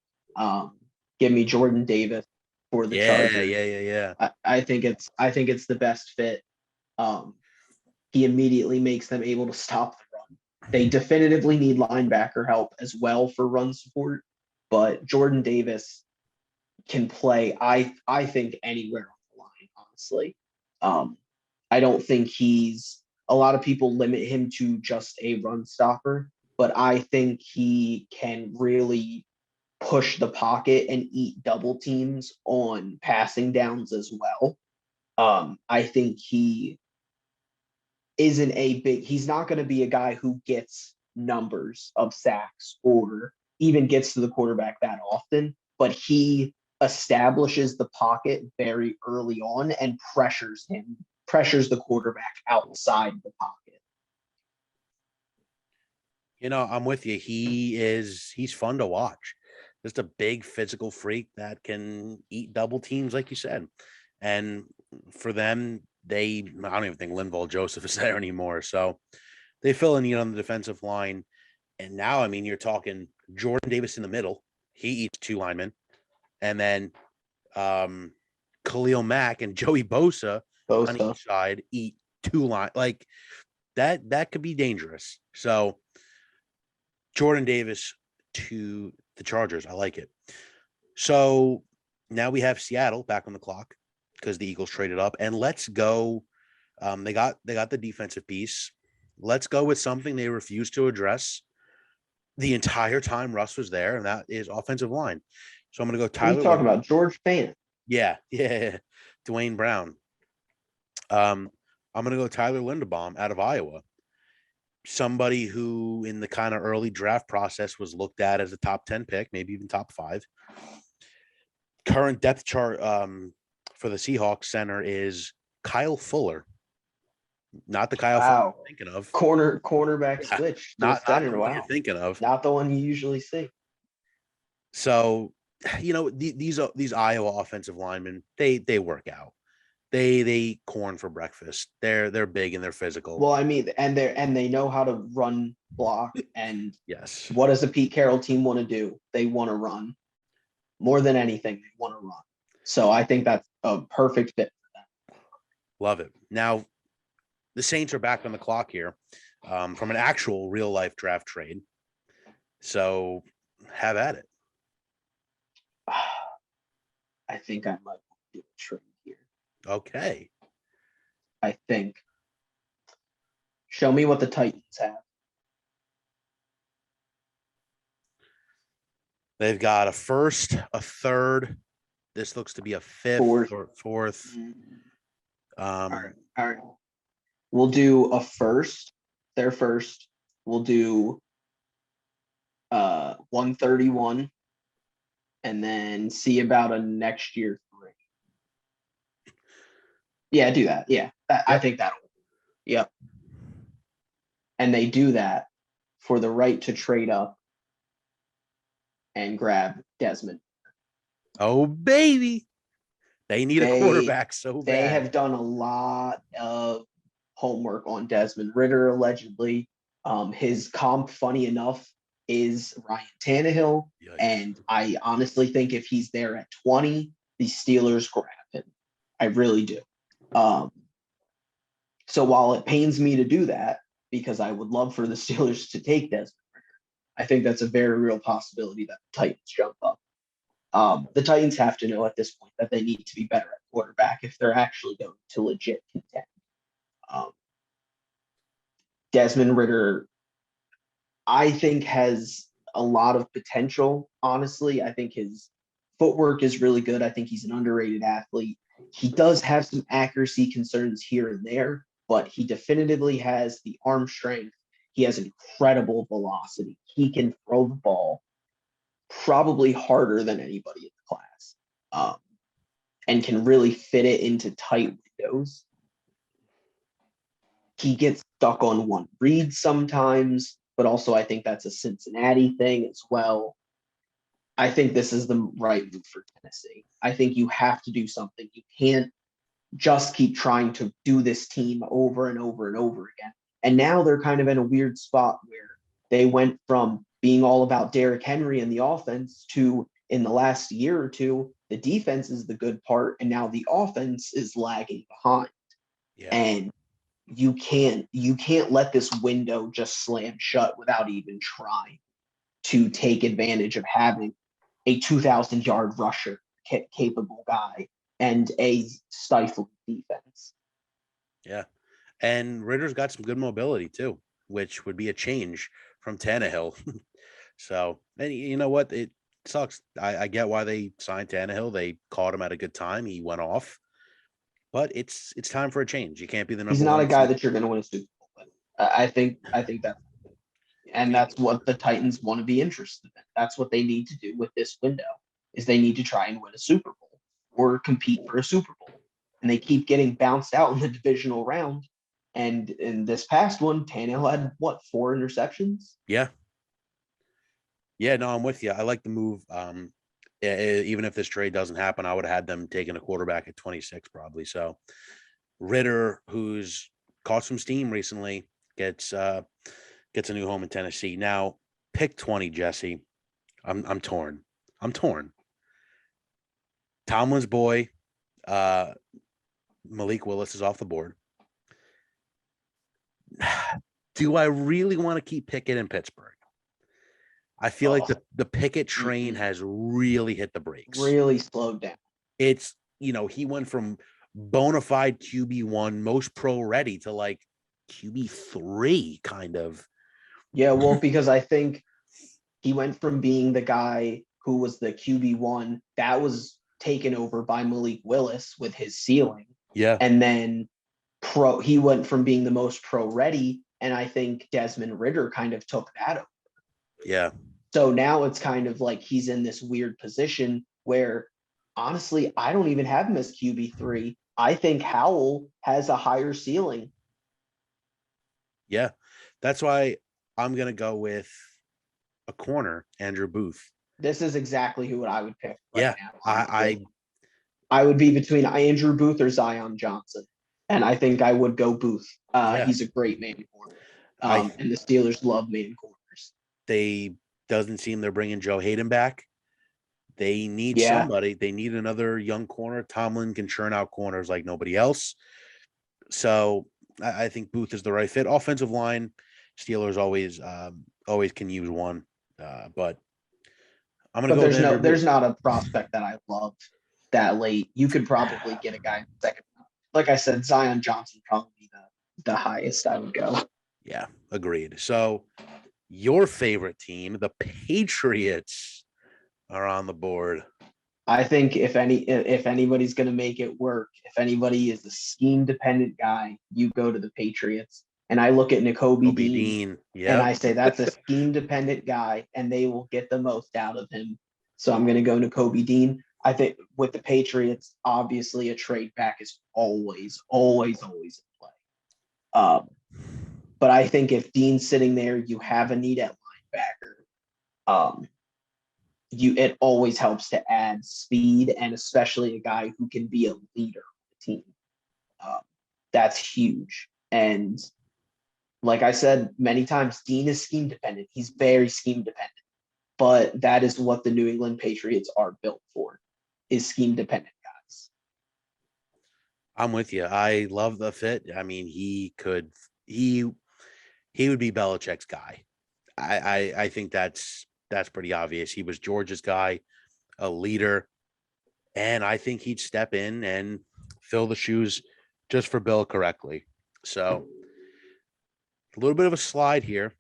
Give me Jordan Davis for the Chargers. Yeah. I think it's the best fit. He immediately makes them able to stop the run. They definitively need linebacker help as well for run support, but Jordan Davis can play, I think, anywhere on the line, honestly. I don't think a lot of people limit him to just a run stopper, but I think he can really push the pocket and eat double teams on passing downs as well. I think he isn't he's not going to be a guy who gets numbers of sacks or even gets to the quarterback that often, but he establishes the pocket very early on and pressures the quarterback outside the pocket. I'm with you. He's fun to watch. Just a big physical freak that can eat double teams, like you said. And for them, I don't even think Linval Joseph is there anymore. So they fill a need on the defensive line. And now, I mean, you're talking Jordan Davis in the middle. He eats 2 linemen. And then Khalil Mack and Joey Bosa on each side eat 2 line. Like that could be dangerous. So Jordan Davis to the Chargers. I like it. So now we have Seattle back on the clock because the Eagles traded up, and let's go. They got the defensive piece. Let's go with something they refused to address the entire time Russ was there, and that is offensive line. So I'm going to go Tyler. What are you talking about? George Fant. Yeah. Dwayne Brown. I'm going to go Tyler Linderbaum out of Iowa. Somebody who in the kind of early draft process was looked at as a top 10 pick, maybe even top 5. Current depth chart for the Seahawks center is Kyle Fuller. Not the Kyle Fuller you're thinking of. Cornerback switch. Not center. the one you're thinking of. Not the one you usually see. So, these Iowa offensive linemen, they work out. They corn for breakfast. They're big and they're physical. Well, I mean, and they know how to run block. And yes, what does a Pete Carroll team want to do? They want to run more than anything. They want to run. So I think that's a perfect fit for them. Love it. Now, the Saints are back on the clock here from an actual real life draft trade. So have at it. I think I might do a trade here. Okay. I think. Show me what the Titans have. They've got a first, a third. This looks to be a fifth or fourth. All right. We'll do a first. Their first. We'll do 131. And then see about a next year 3. Yeah, do that. Yeah, I think that'll. Yep. And they do that for the right to trade up and grab Desmond. Oh, baby. They need a quarterback so bad. They have done a lot of homework on Desmond Ritter, allegedly. His comp, funny enough, is Ryan Tannehill. Yikes. And I honestly think if he's there at 20, the Steelers grab him. I really do. So while it pains me to do that, because I would love for the Steelers to take Desmond Ritter, I think that's a very real possibility that the Titans jump up. The Titans have to know at this point that they need to be better at quarterback if they're actually going to legit contend. Desmond Ritter, I think, has a lot of potential, honestly. I think his footwork is really good. I think he's an underrated athlete. He does have some accuracy concerns here and there, but he definitively has the arm strength. He has incredible velocity. He can throw the ball probably harder than anybody in the class, and can really fit it into tight windows. He gets stuck on one read sometimes, but also I think that's a Cincinnati thing as well. I think this is the right move for Tennessee. I think you have to do something. You can't just keep trying to do this team over and over and over again. And now they're kind of in a weird spot where they went from being all about Derrick Henry and the offense to, in the last year or two, the defense is the good part, and now the offense is lagging behind. Yeah. And you can't let this window just slam shut without even trying to take advantage of having a 2,000-yard rusher, capable guy, and a stifling defense. Yeah. And Ritter's got some good mobility too, which would be a change from Tannehill. So, and you know what? It sucks. I get why they signed Tannehill. They caught him at a good time. He went off. But it's time for a change. You can't be the number one. He's not a guy that you're going to win a Super Bowl with. I think that's, and that's what the Titans want to be interested in. That's what they need to do with this window, is they need to try and win a Super Bowl or compete for a Super Bowl. And they keep getting bounced out in the divisional round. And in this past one, Tannehill had 4 interceptions? Yeah. Yeah, no, I'm with you. I like the move. Even if this trade doesn't happen, I would have had them taking a quarterback at 26 probably. So Ritter, who's caught some steam recently, gets a new home in Tennessee. Now, pick 20, Jesse. I'm torn. Tomlin's boy, Malik Willis, is off the board. Do I really want to keep Pickett in Pittsburgh? I feel like the Pickett train has really hit the brakes. Really slowed down. It's, he went from bona fide QB1, most pro ready, to like QB3 kind of. Yeah, well, because I think he went from being the guy who was the QB1 that was taken over by Malik Willis with his ceiling. Yeah. And then he went from being the most pro ready, and I think Desmond Ritter kind of took that over. Yeah. So now it's kind of like he's in this weird position where, honestly, I don't even have him as QB3. I think Howell has a higher ceiling. Yeah. That's why I'm going to go with a corner, Andrew Booth. This is exactly who I would pick now. I would be between Andrew Booth or Zion Johnson. And I think I would go Booth. He's a great man corner. And the Steelers love man corners. Doesn't seem they're bringing Joe Hayden back. They need somebody. They need another young corner. Tomlin can churn out corners like nobody else. So I think Booth is the right fit. Offensive line, Steelers always can use one. But I'm going to go. There's not a prospect that I love that late. You could probably get a guy in the second round. Like I said, Zion Johnson probably be the highest I would go. Yeah, agreed. So your favorite team, the Patriots, are on the board. I think if anybody's going to make it work, if anybody is a scheme-dependent guy, you go to the Patriots. And I look at Nakobe Dean, and I say that's a scheme-dependent guy, and they will get the most out of him. So I'm going to go Nakobe Dean. I think with the Patriots, obviously a trade back is always in play. But I think if Dean's sitting there, you have a need at linebacker. It always helps to add speed, and especially a guy who can be a leader of the team. That's huge. And like I said many times, Dean is scheme dependent. He's very scheme dependent. But that is what the New England Patriots are built for, is scheme dependent guys. I'm with you. I love the fit. I mean, he would be Belichick's guy. I think that's pretty obvious. He was George's guy, a leader, and I think he'd step in and fill the shoes just for Bill correctly. So a little bit of a slide here.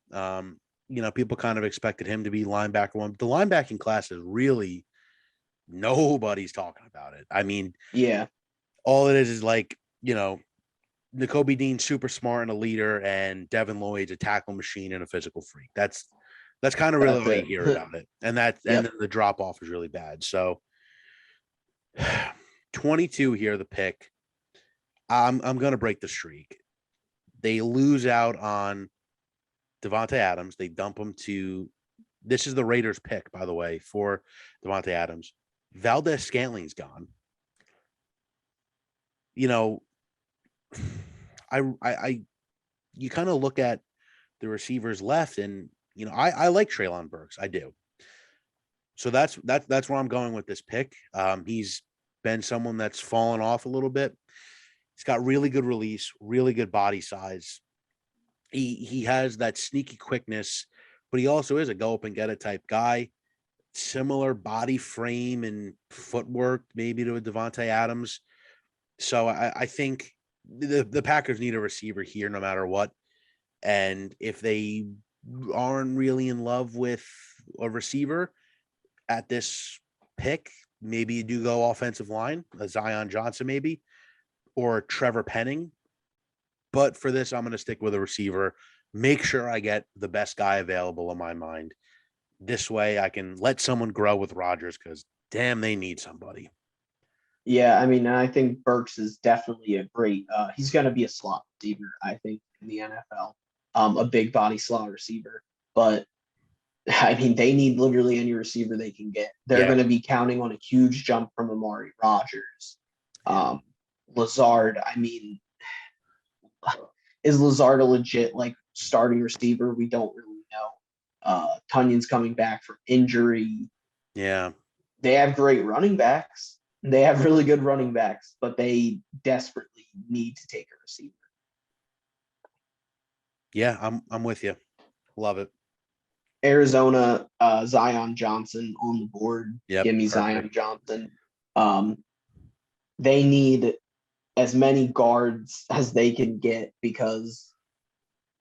People kind of expected him to be linebacker one. The linebacking class is really nobody's talking about it. I mean, yeah, all it is like, Nakobe Dean's super smart and a leader, and Devin Lloyd's a tackle machine and a physical freak. That's kind of really all you hear about it. And and then the drop off is really bad. So 22 here, the pick. I'm gonna break the streak. They lose out on Devontae Adams. They dump him to this is the Raiders pick, by the way, for Devontae Adams. Valdez-Scantling's gone. You kind of look at the receivers left, and I like Treylon Burks, I do. So that's where I'm going with this pick. He's been someone that's fallen off a little bit. He's got really good release, really good body size. He has that sneaky quickness, but he also is a go up and get it type guy. Similar body frame and footwork, maybe to a Devontae Adams. So I think the Packers need a receiver here no matter what. And if they aren't really in love with a receiver at this pick, maybe you do go offensive line, a Zion Johnson maybe, or Trevor Penning. But for this, I'm going to stick with a receiver. Make sure I get the best guy available in my mind. This way I can let someone grow with Rodgers because, damn, they need somebody. Yeah, I mean, I think Burks is definitely a great he's going to be a slot receiver, I think, in the NFL. A big body slot receiver. But, I mean, they need literally any receiver they can get. They're going to be counting on a huge jump from Amari Rodgers. Lazard, I mean, is Lazard a legit, starting receiver? We don't really know. Tunyon's coming back from injury. Yeah. They have great running backs. They have really good running backs, but they desperately need to take a receiver. Yeah, I'm with you. Love it. Arizona, Zion Johnson on the board. Yep, Give me perfect. Zion Johnson. They need as many guards as they can get because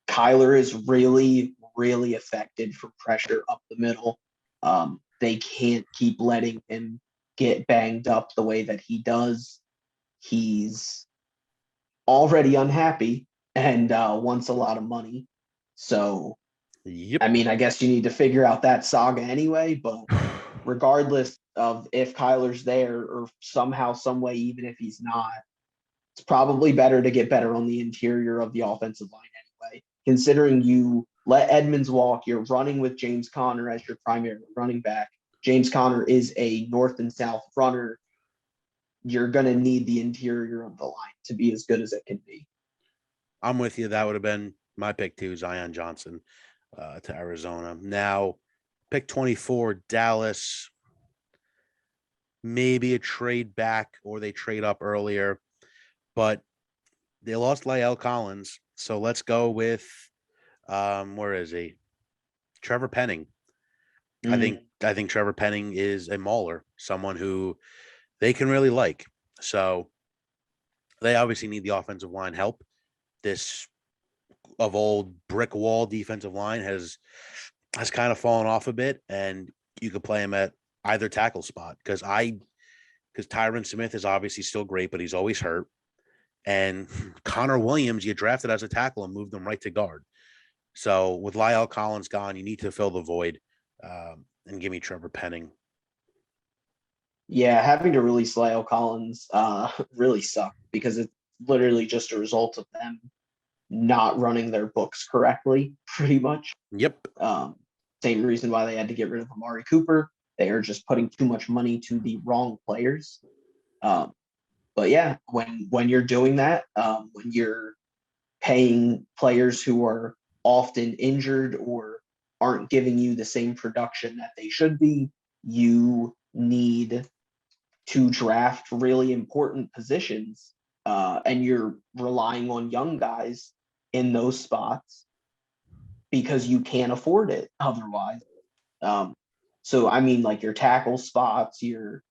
Kyler is really, really affected from pressure up the middle. They can't keep letting him get banged up the way that he does. He's already unhappy and wants a lot of money. So, I mean, I guess you need to figure out that saga anyway, but regardless of if Kyler's there or somehow, some way, even if he's not, it's probably better to get better on the interior of the offensive line anyway. Considering you let Edmonds walk, you're running with James Conner as your primary running back. James Conner is a north and south runner. You're going to need the interior of the line to be as good as it can be. I'm with you. That would have been my pick too, Zion Johnson to Arizona. Now, pick 24, Dallas. Maybe a trade back or they trade up earlier, but they lost La'el Collins. So let's go with, where is he? Trevor Penning. I think Trevor Penning is a mauler, someone who they can really like. So they obviously need the offensive line help. This of old brick wall defensive line has kind of fallen off a bit, and you could play him at either tackle spot because Tyron Smith is obviously still great, but he's always hurt. And Conor Williams, you drafted as a tackle and moved him right to guard. So with La'el Collins gone, you need to fill the void and give me Trevor Penning. Yeah, having to release La'el Collins really sucked because it's literally just a result of them not running their books correctly, pretty much. Yep. Same reason why they had to get rid of Amari Cooper. They are just putting too much money to the wrong players. But yeah, when you're doing that, when you're paying players who are often injured or aren't giving you the same production that they should be. You need to draft really important positions, and you're relying on young guys in those spots because you can't afford it otherwise. So I mean, like your tackle spots, your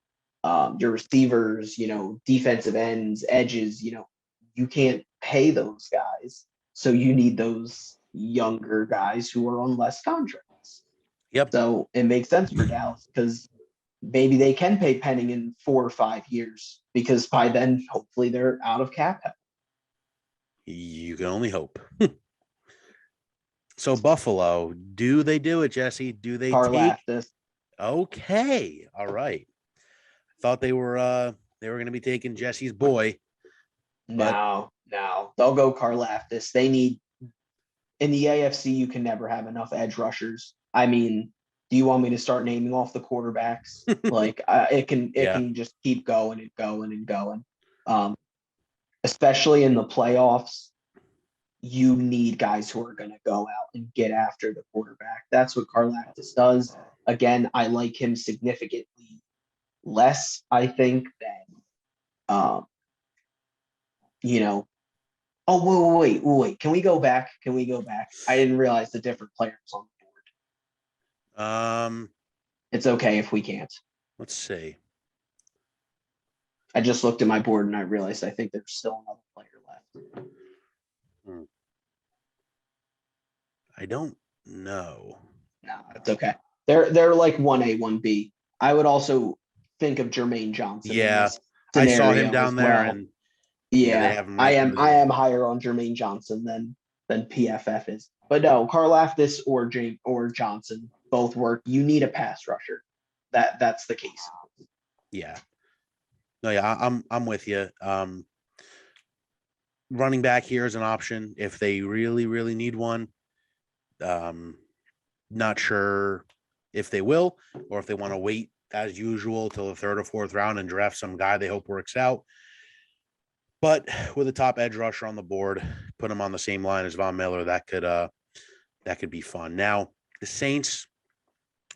receivers, defensive ends, edges, you can't pay those guys. So you need those younger guys who are on less contracts. Yep. So it makes sense for Dallas because maybe they can pay Penning in 4 or 5 years because by then, hopefully, they're out of cap help. You can only hope. So Buffalo, do they do it, Jesse? Do they Karlaftis. Okay. All right. Thought they were going to be taking Jesse's boy. No. They'll go Karlaftis. They need in the AFC, you can never have enough edge rushers. I mean, do you want me to start naming off the quarterbacks? Like it can just keep going and going and going. Especially in the playoffs, you need guys who are going to go out and get after the quarterback. That's what Karlaftis does. Again, I like him significantly less, I think, than, Oh, wait. Can we go back? I didn't realize the different players on the board. It's okay if we can't. Let's see. I just looked at my board and I realized I think there's still another player left. I don't know. No, it's okay. They're like 1A, 1B. I would also think of Jermaine Johnson. Yeah, I saw him down there, and I am higher on Jermaine Johnson than PFF is. But no, Karlaftis or Johnson both work. You need a pass rusher. That's the case. Yeah. No, yeah, I'm with you. Running back here is an option if they really, really need one. Not sure if they will or if they want to wait as usual till the 3rd or 4th round and draft some guy they hope works out. But with a top edge rusher on the board, put him on the same line as Von Miller, that could be fun. Now, the Saints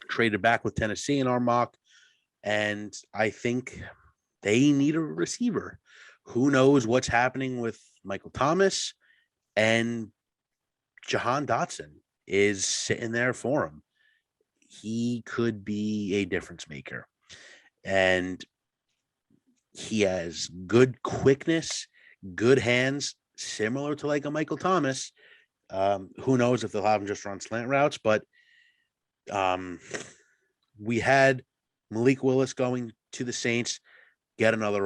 traded back with Tennessee in our mock, and I think they need a receiver. Who knows what's happening with Michael Thomas, and Jahan Dotson is sitting there for him. He could be a difference maker. And he has good quickness, good hands, similar to like a Michael Thomas. Who knows if they'll have him just run slant routes, but we had Malik Willis going to the Saints, get another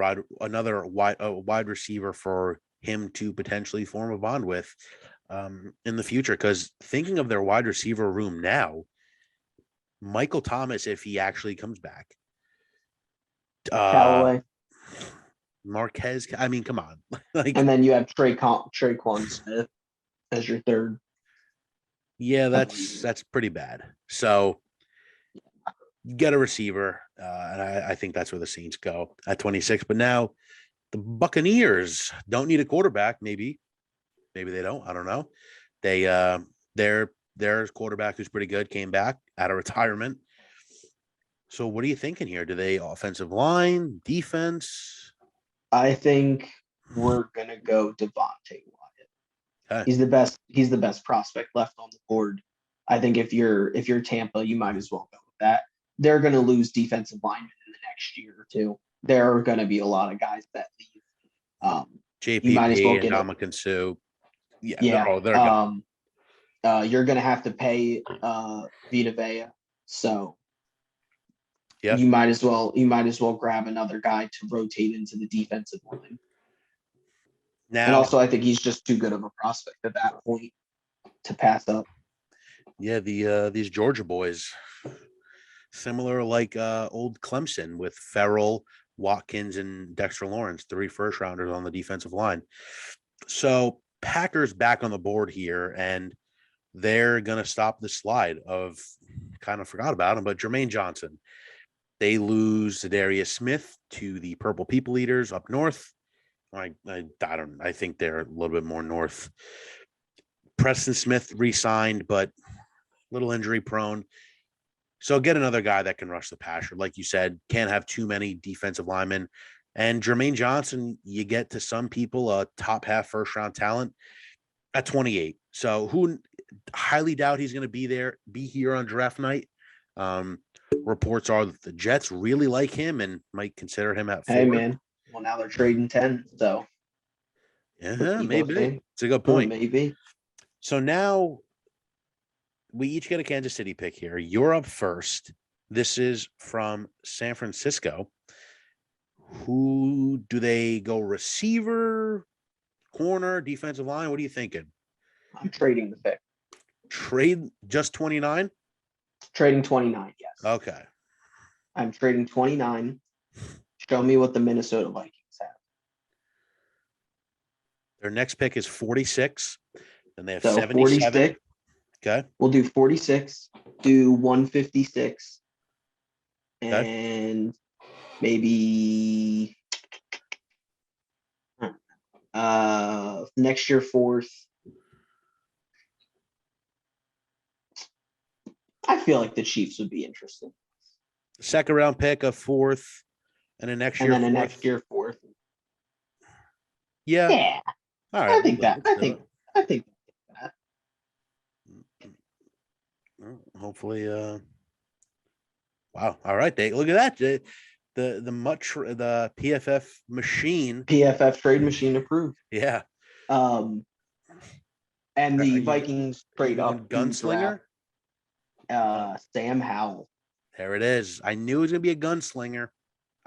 wide receiver for him to potentially form a bond with in the future. Because thinking of their wide receiver room now, Michael Thomas, if he actually comes back, Callaway, Marquez. I mean, come on. And then you have Traquan Smith as your third. Yeah, that's pretty bad. So you get a receiver, and I think that's where the Saints go at 26. But now the Buccaneers don't need a quarterback. Maybe they don't. I don't know. Their quarterback, who's pretty good, came back out of retirement. So what are you thinking here? Do they offensive line, defense? I think we're gonna go Devontae Wyatt. Okay. He's the best prospect left on the board. I think if you're Tampa, you might as well go with that. They're gonna lose defensive linemen in the next year or two. There are gonna be a lot of guys that leave. JPP and Ndamukong Suh. Yeah. They're gone. You're gonna have to pay Vita Vea, so yeah, you might as well grab another guy to rotate into the defensive line. Now, and also, I think he's just too good of a prospect at that point to pass up. Yeah, these Georgia boys, similar like old Clemson with Ferrell, Watkins, and Dexter Lawrence, 3 first-rounders on the defensive line. So Packers back on the board here, and they're going to stop the slide of, kind of forgot about him, but Jermaine Johnson. They lose Zadarius Smith to the Purple People Eaters up north. I don't. I think they're a little bit more north. Preston Smith re-signed, but a little injury prone. So get another guy that can rush the passer. Like you said, can't have too many defensive linemen. And Jermaine Johnson, you get to some people a top half first round talent at 28. So who highly doubt he's going to be here on draft night. Reports are that the Jets really like him and might consider him at 4. Hey, man. Well, now they're trading 10, so. Yeah, maybe. It's a good point. Maybe. So now we each get a Kansas City pick here. You're up first. This is from San Francisco. Who do they go? Receiver, corner, defensive line? What are you thinking? I'm trading the pick. Trade just 29? Trading 29, yes. Okay. I'm trading 29. Show me what the Minnesota Vikings have. Their next pick is 46. And they have So 77. 46. Okay. We'll do 46, do 156, Okay. and maybe next year 4th. I feel like the Chiefs would be interesting. Second round pick, a 4th, and a next year. And then a 4th. next year 4th. Yeah. Yeah. All right. I think that. Hopefully, wow. All right. Look at that. The PFF machine. PFF trade machine approved. Yeah. And the Vikings trade up gunslinger. Sam Howell. There it is. I knew it was gonna be a gunslinger.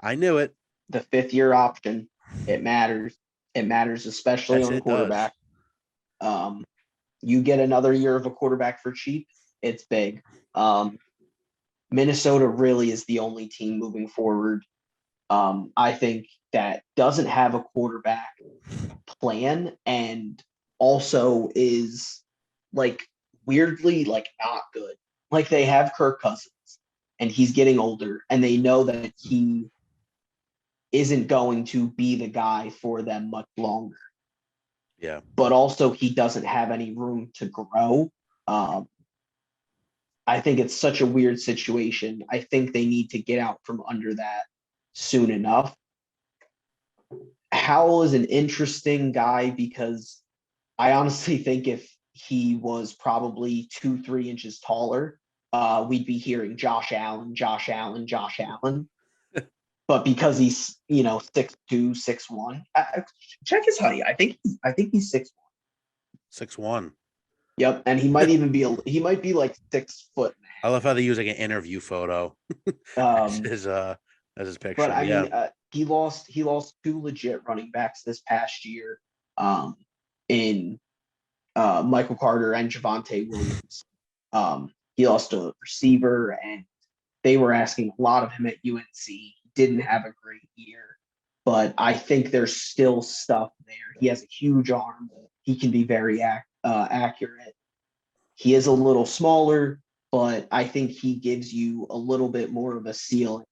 I knew it. The 5th-year option. It matters. It matters, especially Yes, on it quarterback. You get another year of a quarterback for cheap. It's big. Minnesota really is the only team moving forward. I think that doesn't have a quarterback plan and also is like weirdly like not good. Like they have Kirk Cousins and he's getting older and they know that he isn't going to be the guy for them much longer. Yeah. But also he doesn't have any room to grow. I think it's such a weird situation. I think they need to get out from under that soon enough. Howell is an interesting guy because I honestly think if he was probably 2-3 inches taller, we'd be hearing Josh Allen. But because he's 6'2", 6'1", check his height. I think he's 6'1". 6'1". Yep, and he might even be like 6 foot. I love how they use like an interview photo as his picture. But I mean, he lost 2 legit running backs this past year, in Michael Carter and Javonte Williams. He lost a receiver, and they were asking a lot of him at UNC. He didn't have a great year, but I think there's still stuff there. He has a huge arm. He can be very accurate. He is a little smaller, but I think he gives you a little bit more of a ceiling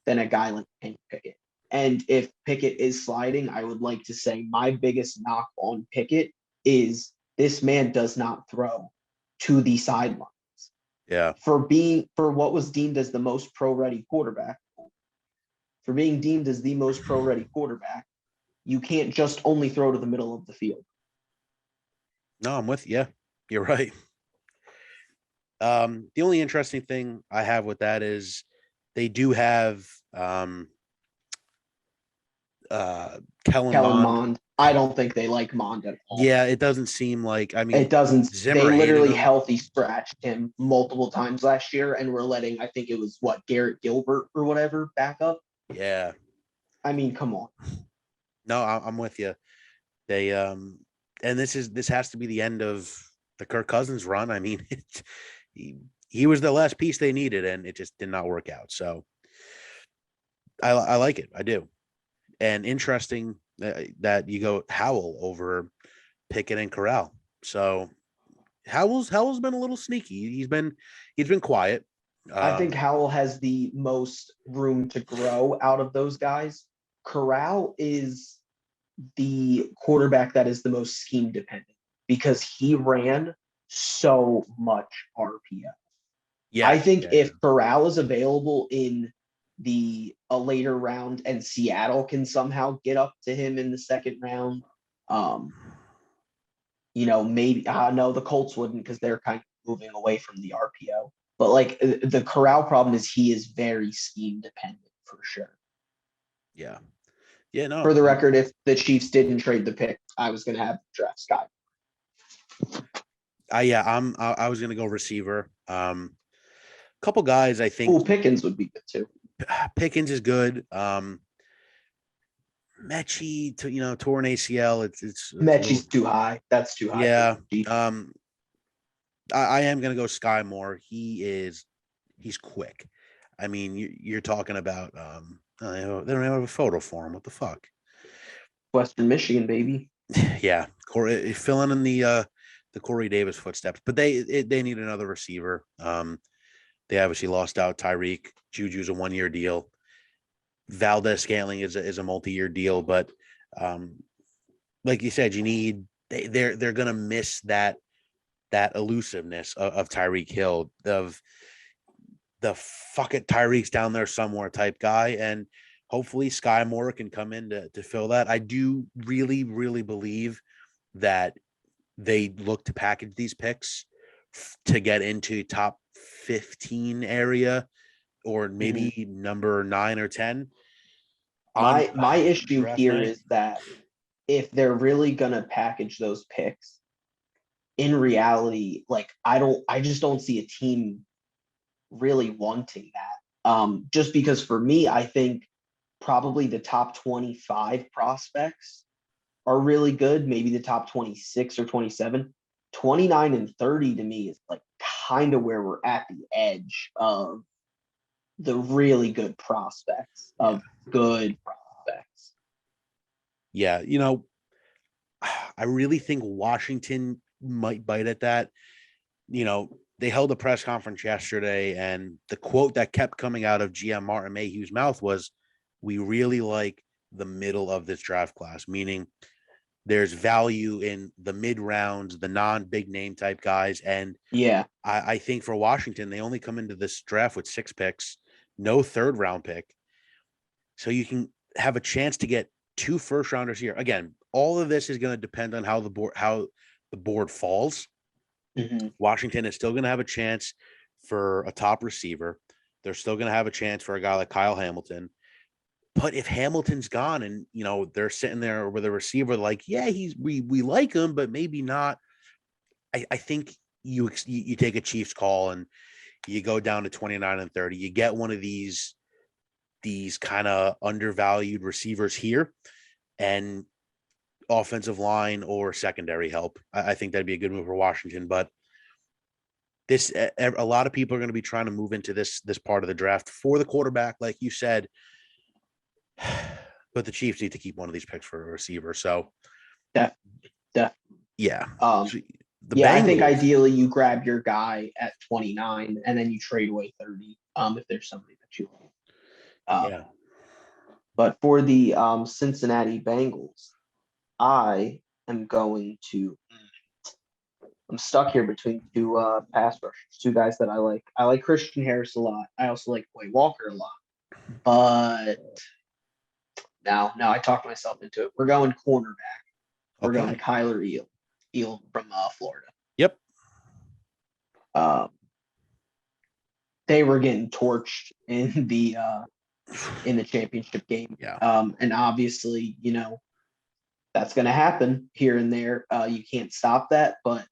than a guy like Kenny Pickett. And if Pickett is sliding, I would like to say my biggest knock on Pickett is this man does not throw to the sidelines. Yeah. For what was deemed as the most pro-ready quarterback, for being deemed as the most pro-ready quarterback, you can't just only throw to the middle of the field. No, I'm with you. Yeah, you're right. The only interesting thing I have with that is they do have Kellen Mond. I don't think they like Mond at all. Yeah, it doesn't seem like. I mean, it doesn't. Zimmer they literally him. healthy scratched him multiple times last year, and we're letting. I think it was Garrett Gilbert or whatever back up. Yeah. I mean, come on. No, I'm with you. They and this has to be the end of the Kirk Cousins run. I mean, he was the last piece they needed, and it just did not work out. So I like it. I do. And interesting that you go Howell over Pickett and Corral. So Howell's been a little sneaky. He's been quiet. I think Howell has the most room to grow out of those guys. Corral is the quarterback that is the most scheme dependent because he ran so much RPO. Yeah, I think if Corral is available in a later round and Seattle can somehow get up to him in the second round, maybe no, the Colts wouldn't because they're kind of moving away from the RPO. But like the Corral problem is he is very scheme dependent for sure. Yeah. Yeah, no. For the record, if the Chiefs didn't trade the pick, I was going to have draft Sky. I was going to go receiver. Couple guys I think. Pickens would be good too. Pickens is good. Mechie, tore an ACL. It's Mechie's too high. That's too high. Yeah. I am going to go Sky Moore. He's quick. I mean, you're talking about they don't have a photo for him. What the fuck? Western Michigan, baby. Yeah, Corey filling in the Corey Davis footsteps, but they need another receiver. They obviously lost out Tyreek. Juju's a 1-year deal. Valdez Scantling is a multi-year deal, but like you said, they're gonna miss that elusiveness of Tyreek Hill, of the fuck it, Tyreek's down there somewhere type guy, and hopefully Sky Moore can come in to fill that. I do really, really believe that they look to package these picks to get into top 15 area, or maybe number 9 or 10. My issue here is that if they're really gonna package those picks, in reality, like I just don't see a team really wanting that. Just because for me, I think probably the top 25 prospects are really good. Maybe the top 26 or 27, 29 and 30 to me is like kind of where we're at the edge of the really good prospects of good prospects. Yeah. I really think Washington might bite at that. They held a press conference yesterday, and the quote that kept coming out of GM Martin Mayhew's mouth was, "We really like the middle of this draft class," meaning there's value in the mid rounds, the non-big name type guys. And yeah, I think for Washington, they only come into this draft with 6 picks, no third round pick. So you can have a chance to get 2 first rounders here. Again, all of this is going to depend on how the board falls. Washington is still going to have a chance for a top receiver. They're still going to have a chance for a guy like Kyle Hamilton. But if Hamilton's gone and, they're sitting there with a receiver like, yeah, we like him, but maybe not. I think you take a Chiefs call and you go down to 29 and 30. You get one of these kind of undervalued receivers here and offensive line or secondary help. I think that'd be a good move for Washington. But a lot of people are going to be trying to move into this part of the draft for the quarterback, like you said. But the Chiefs need to keep one of these picks for a receiver. So, yeah. I think ideally you grab your guy at 29 and then you trade away 30 if there's somebody that you like. But for the Cincinnati Bengals, I am going to. I'm stuck here between 2 pass rushers, 2 guys that I like. I like Christian Harris a lot. I also like Quay Walker a lot. But now I talked myself into it. We're going cornerback. We're going Kyler Eel from Florida. Yep. They were getting torched in the championship game. Yeah. And obviously, that's going to happen here and there. You can't stop that, but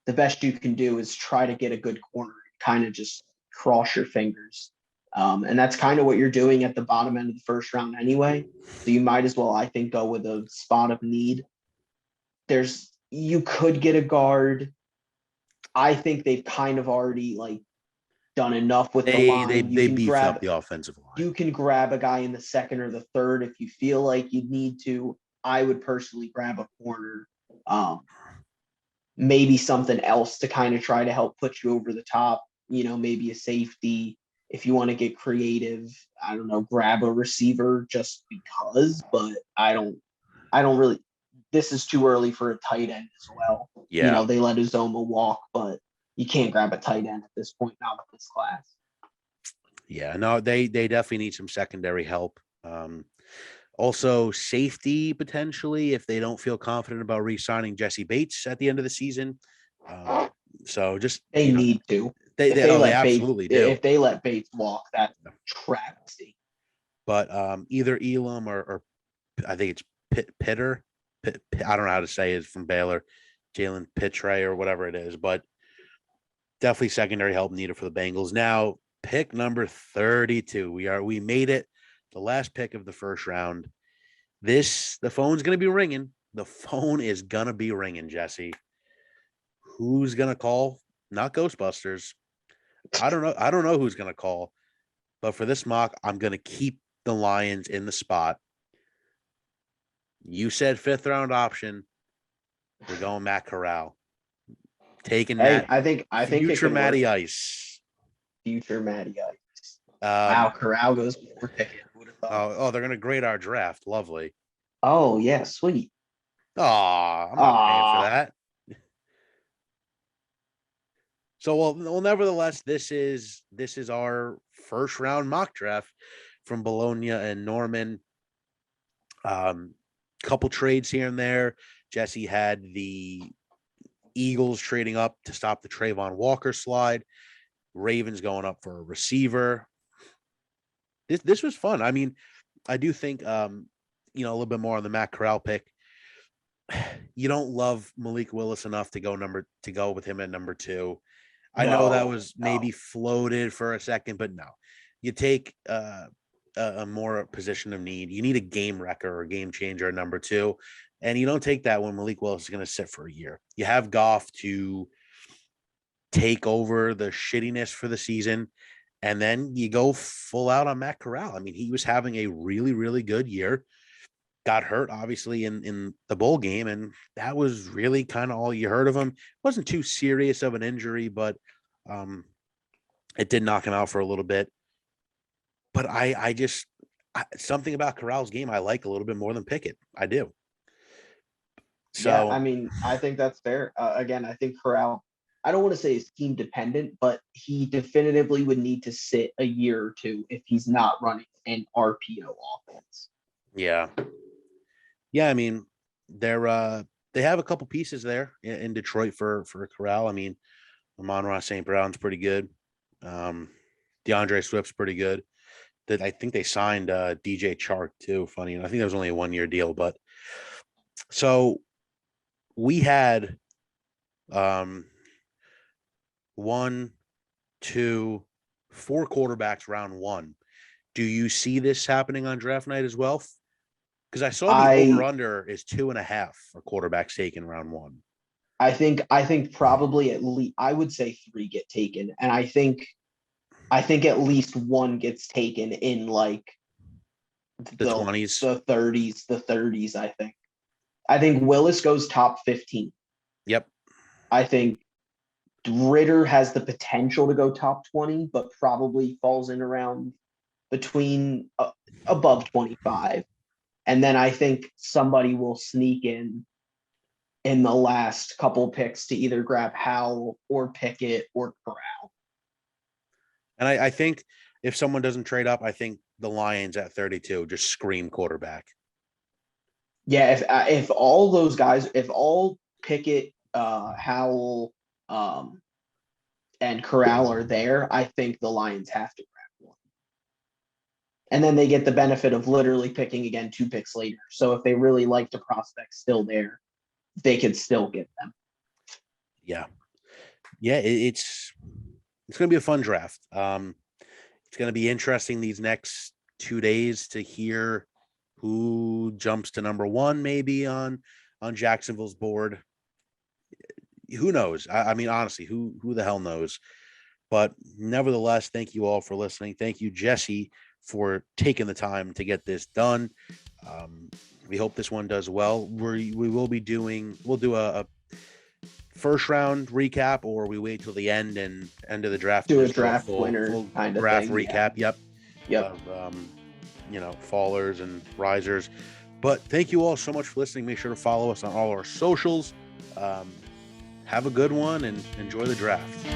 the best you can do is try to get a good corner and kind of just cross your fingers. And that's kind of what you're doing at the bottom end of the first round anyway. So you might as well, I think, go with a spot of need. You could get a guard. I think they've kind of already done enough with the line. They beefed up the offensive line. You can grab a guy in the second or the third if you feel like you need to. I would personally grab a corner. Maybe something else to kind of try to help put you over the top. Maybe a safety. If you want to get creative, I don't know, grab a receiver just because. But I I don't really. This is too early for a tight end as well. Yeah. You know, they let Uzoma walk, but you can't grab a tight end at this point, not with this class. Yeah, no, they definitely need some secondary help. Also, safety potentially if they don't feel confident about re-signing Jesse Bates at the end of the season. So just They need to. They absolutely do. If they let Bates walk, that's a travesty. But either Elam or I think it's Pitter. I don't know how to say it, from Baylor, Jalen Pitre or whatever it is, but definitely secondary help needed for the Bengals. Now, pick number 32. We made it, the last pick of the first round. The phone's gonna be ringing. The phone is gonna be ringing, Jesse. Who's gonna call? Not Ghostbusters. I don't know who's gonna call, but for this mock, I'm gonna keep the Lions in the spot. You said 5th round option. We're going Matt Corral. Taking that. I think future Matty Ice. Future Matty Ice. Wow, Corral goes before Pickett. Who would have thought? Oh, they're gonna grade our draft. Lovely. Oh yeah, sweet. Oh, I'm not paying for that. So well, nevertheless, this is our first round mock draft from Bologna and Norman. Couple trades here and there. Jesse had the Eagles trading up to stop the Trayvon Walker slide. Ravens going up for a receiver. This was fun. I mean, I do think a little bit more on the Matt Corral pick. You don't love Malik Willis enough to go with him at number 2. I know that was maybe floated for a second, but no. You take a more position of need. You need a game wrecker or game changer at number 2. And you don't take that when Malik Willis is going to sit for a year. You have Goff to take over the shittiness for the season. And then you go full out on Matt Corral. I mean, he was having a really, really good year. Got hurt, obviously, in the bowl game. And that was really kind of all you heard of him. It wasn't too serious of an injury, but it did knock him out for a little bit. But I just something about Corral's game I like a little bit more than Pickett. I do. So yeah, I mean, I think that's fair. Again, I think Corral, I don't want to say he's team dependent, but he definitively would need to sit a year or two if he's not running an RPO offense. Yeah. Yeah, I mean, they have a couple pieces there in Detroit for Corral. I mean, Amon-Ra St. Brown's pretty good. DeAndre Swift's pretty good. I think they signed DJ Chark too. Funny, I think that was only a 1-year deal, but so we had 1, 2, 4 quarterbacks round 1. Do you see this happening on draft night as well? Because I saw the over-under is 2.5 for quarterbacks taken round 1. I think probably at least I would say 3 get taken, and I think at least 1 gets taken in like the 20s, the 30s. I think Willis goes top 15. Yep. I think Ritter has the potential to go top 20, but probably falls in around between above 25. And then I think somebody will sneak in the last couple picks to either grab Howell or Pickett or Corral. And I think if someone doesn't trade up, I think the Lions at 32 just scream quarterback. Yeah, if all those guys, if all Pickett, Howell, and Corral are there, I think the Lions have to grab one. And then they get the benefit of literally picking again 2 picks later. So if they really like the prospect still there, they could still get them. Yeah. Yeah, it's going to be a fun draft. It's going to be interesting these next 2 days to hear who jumps to number 1 maybe on Jacksonville's board. Who knows? I mean, honestly, who the hell knows? But nevertheless, thank you all for listening. Thank you, Jesse, for taking the time to get this done. We hope this one does well. We'll do a first round recap, or we wait till the end of the draft. Do a draft winner kind of draft thing, recap. Yeah. Yep. Fallers and risers. But thank you all so much for listening. Make sure to follow us on all our socials. Have a good one and enjoy the draft.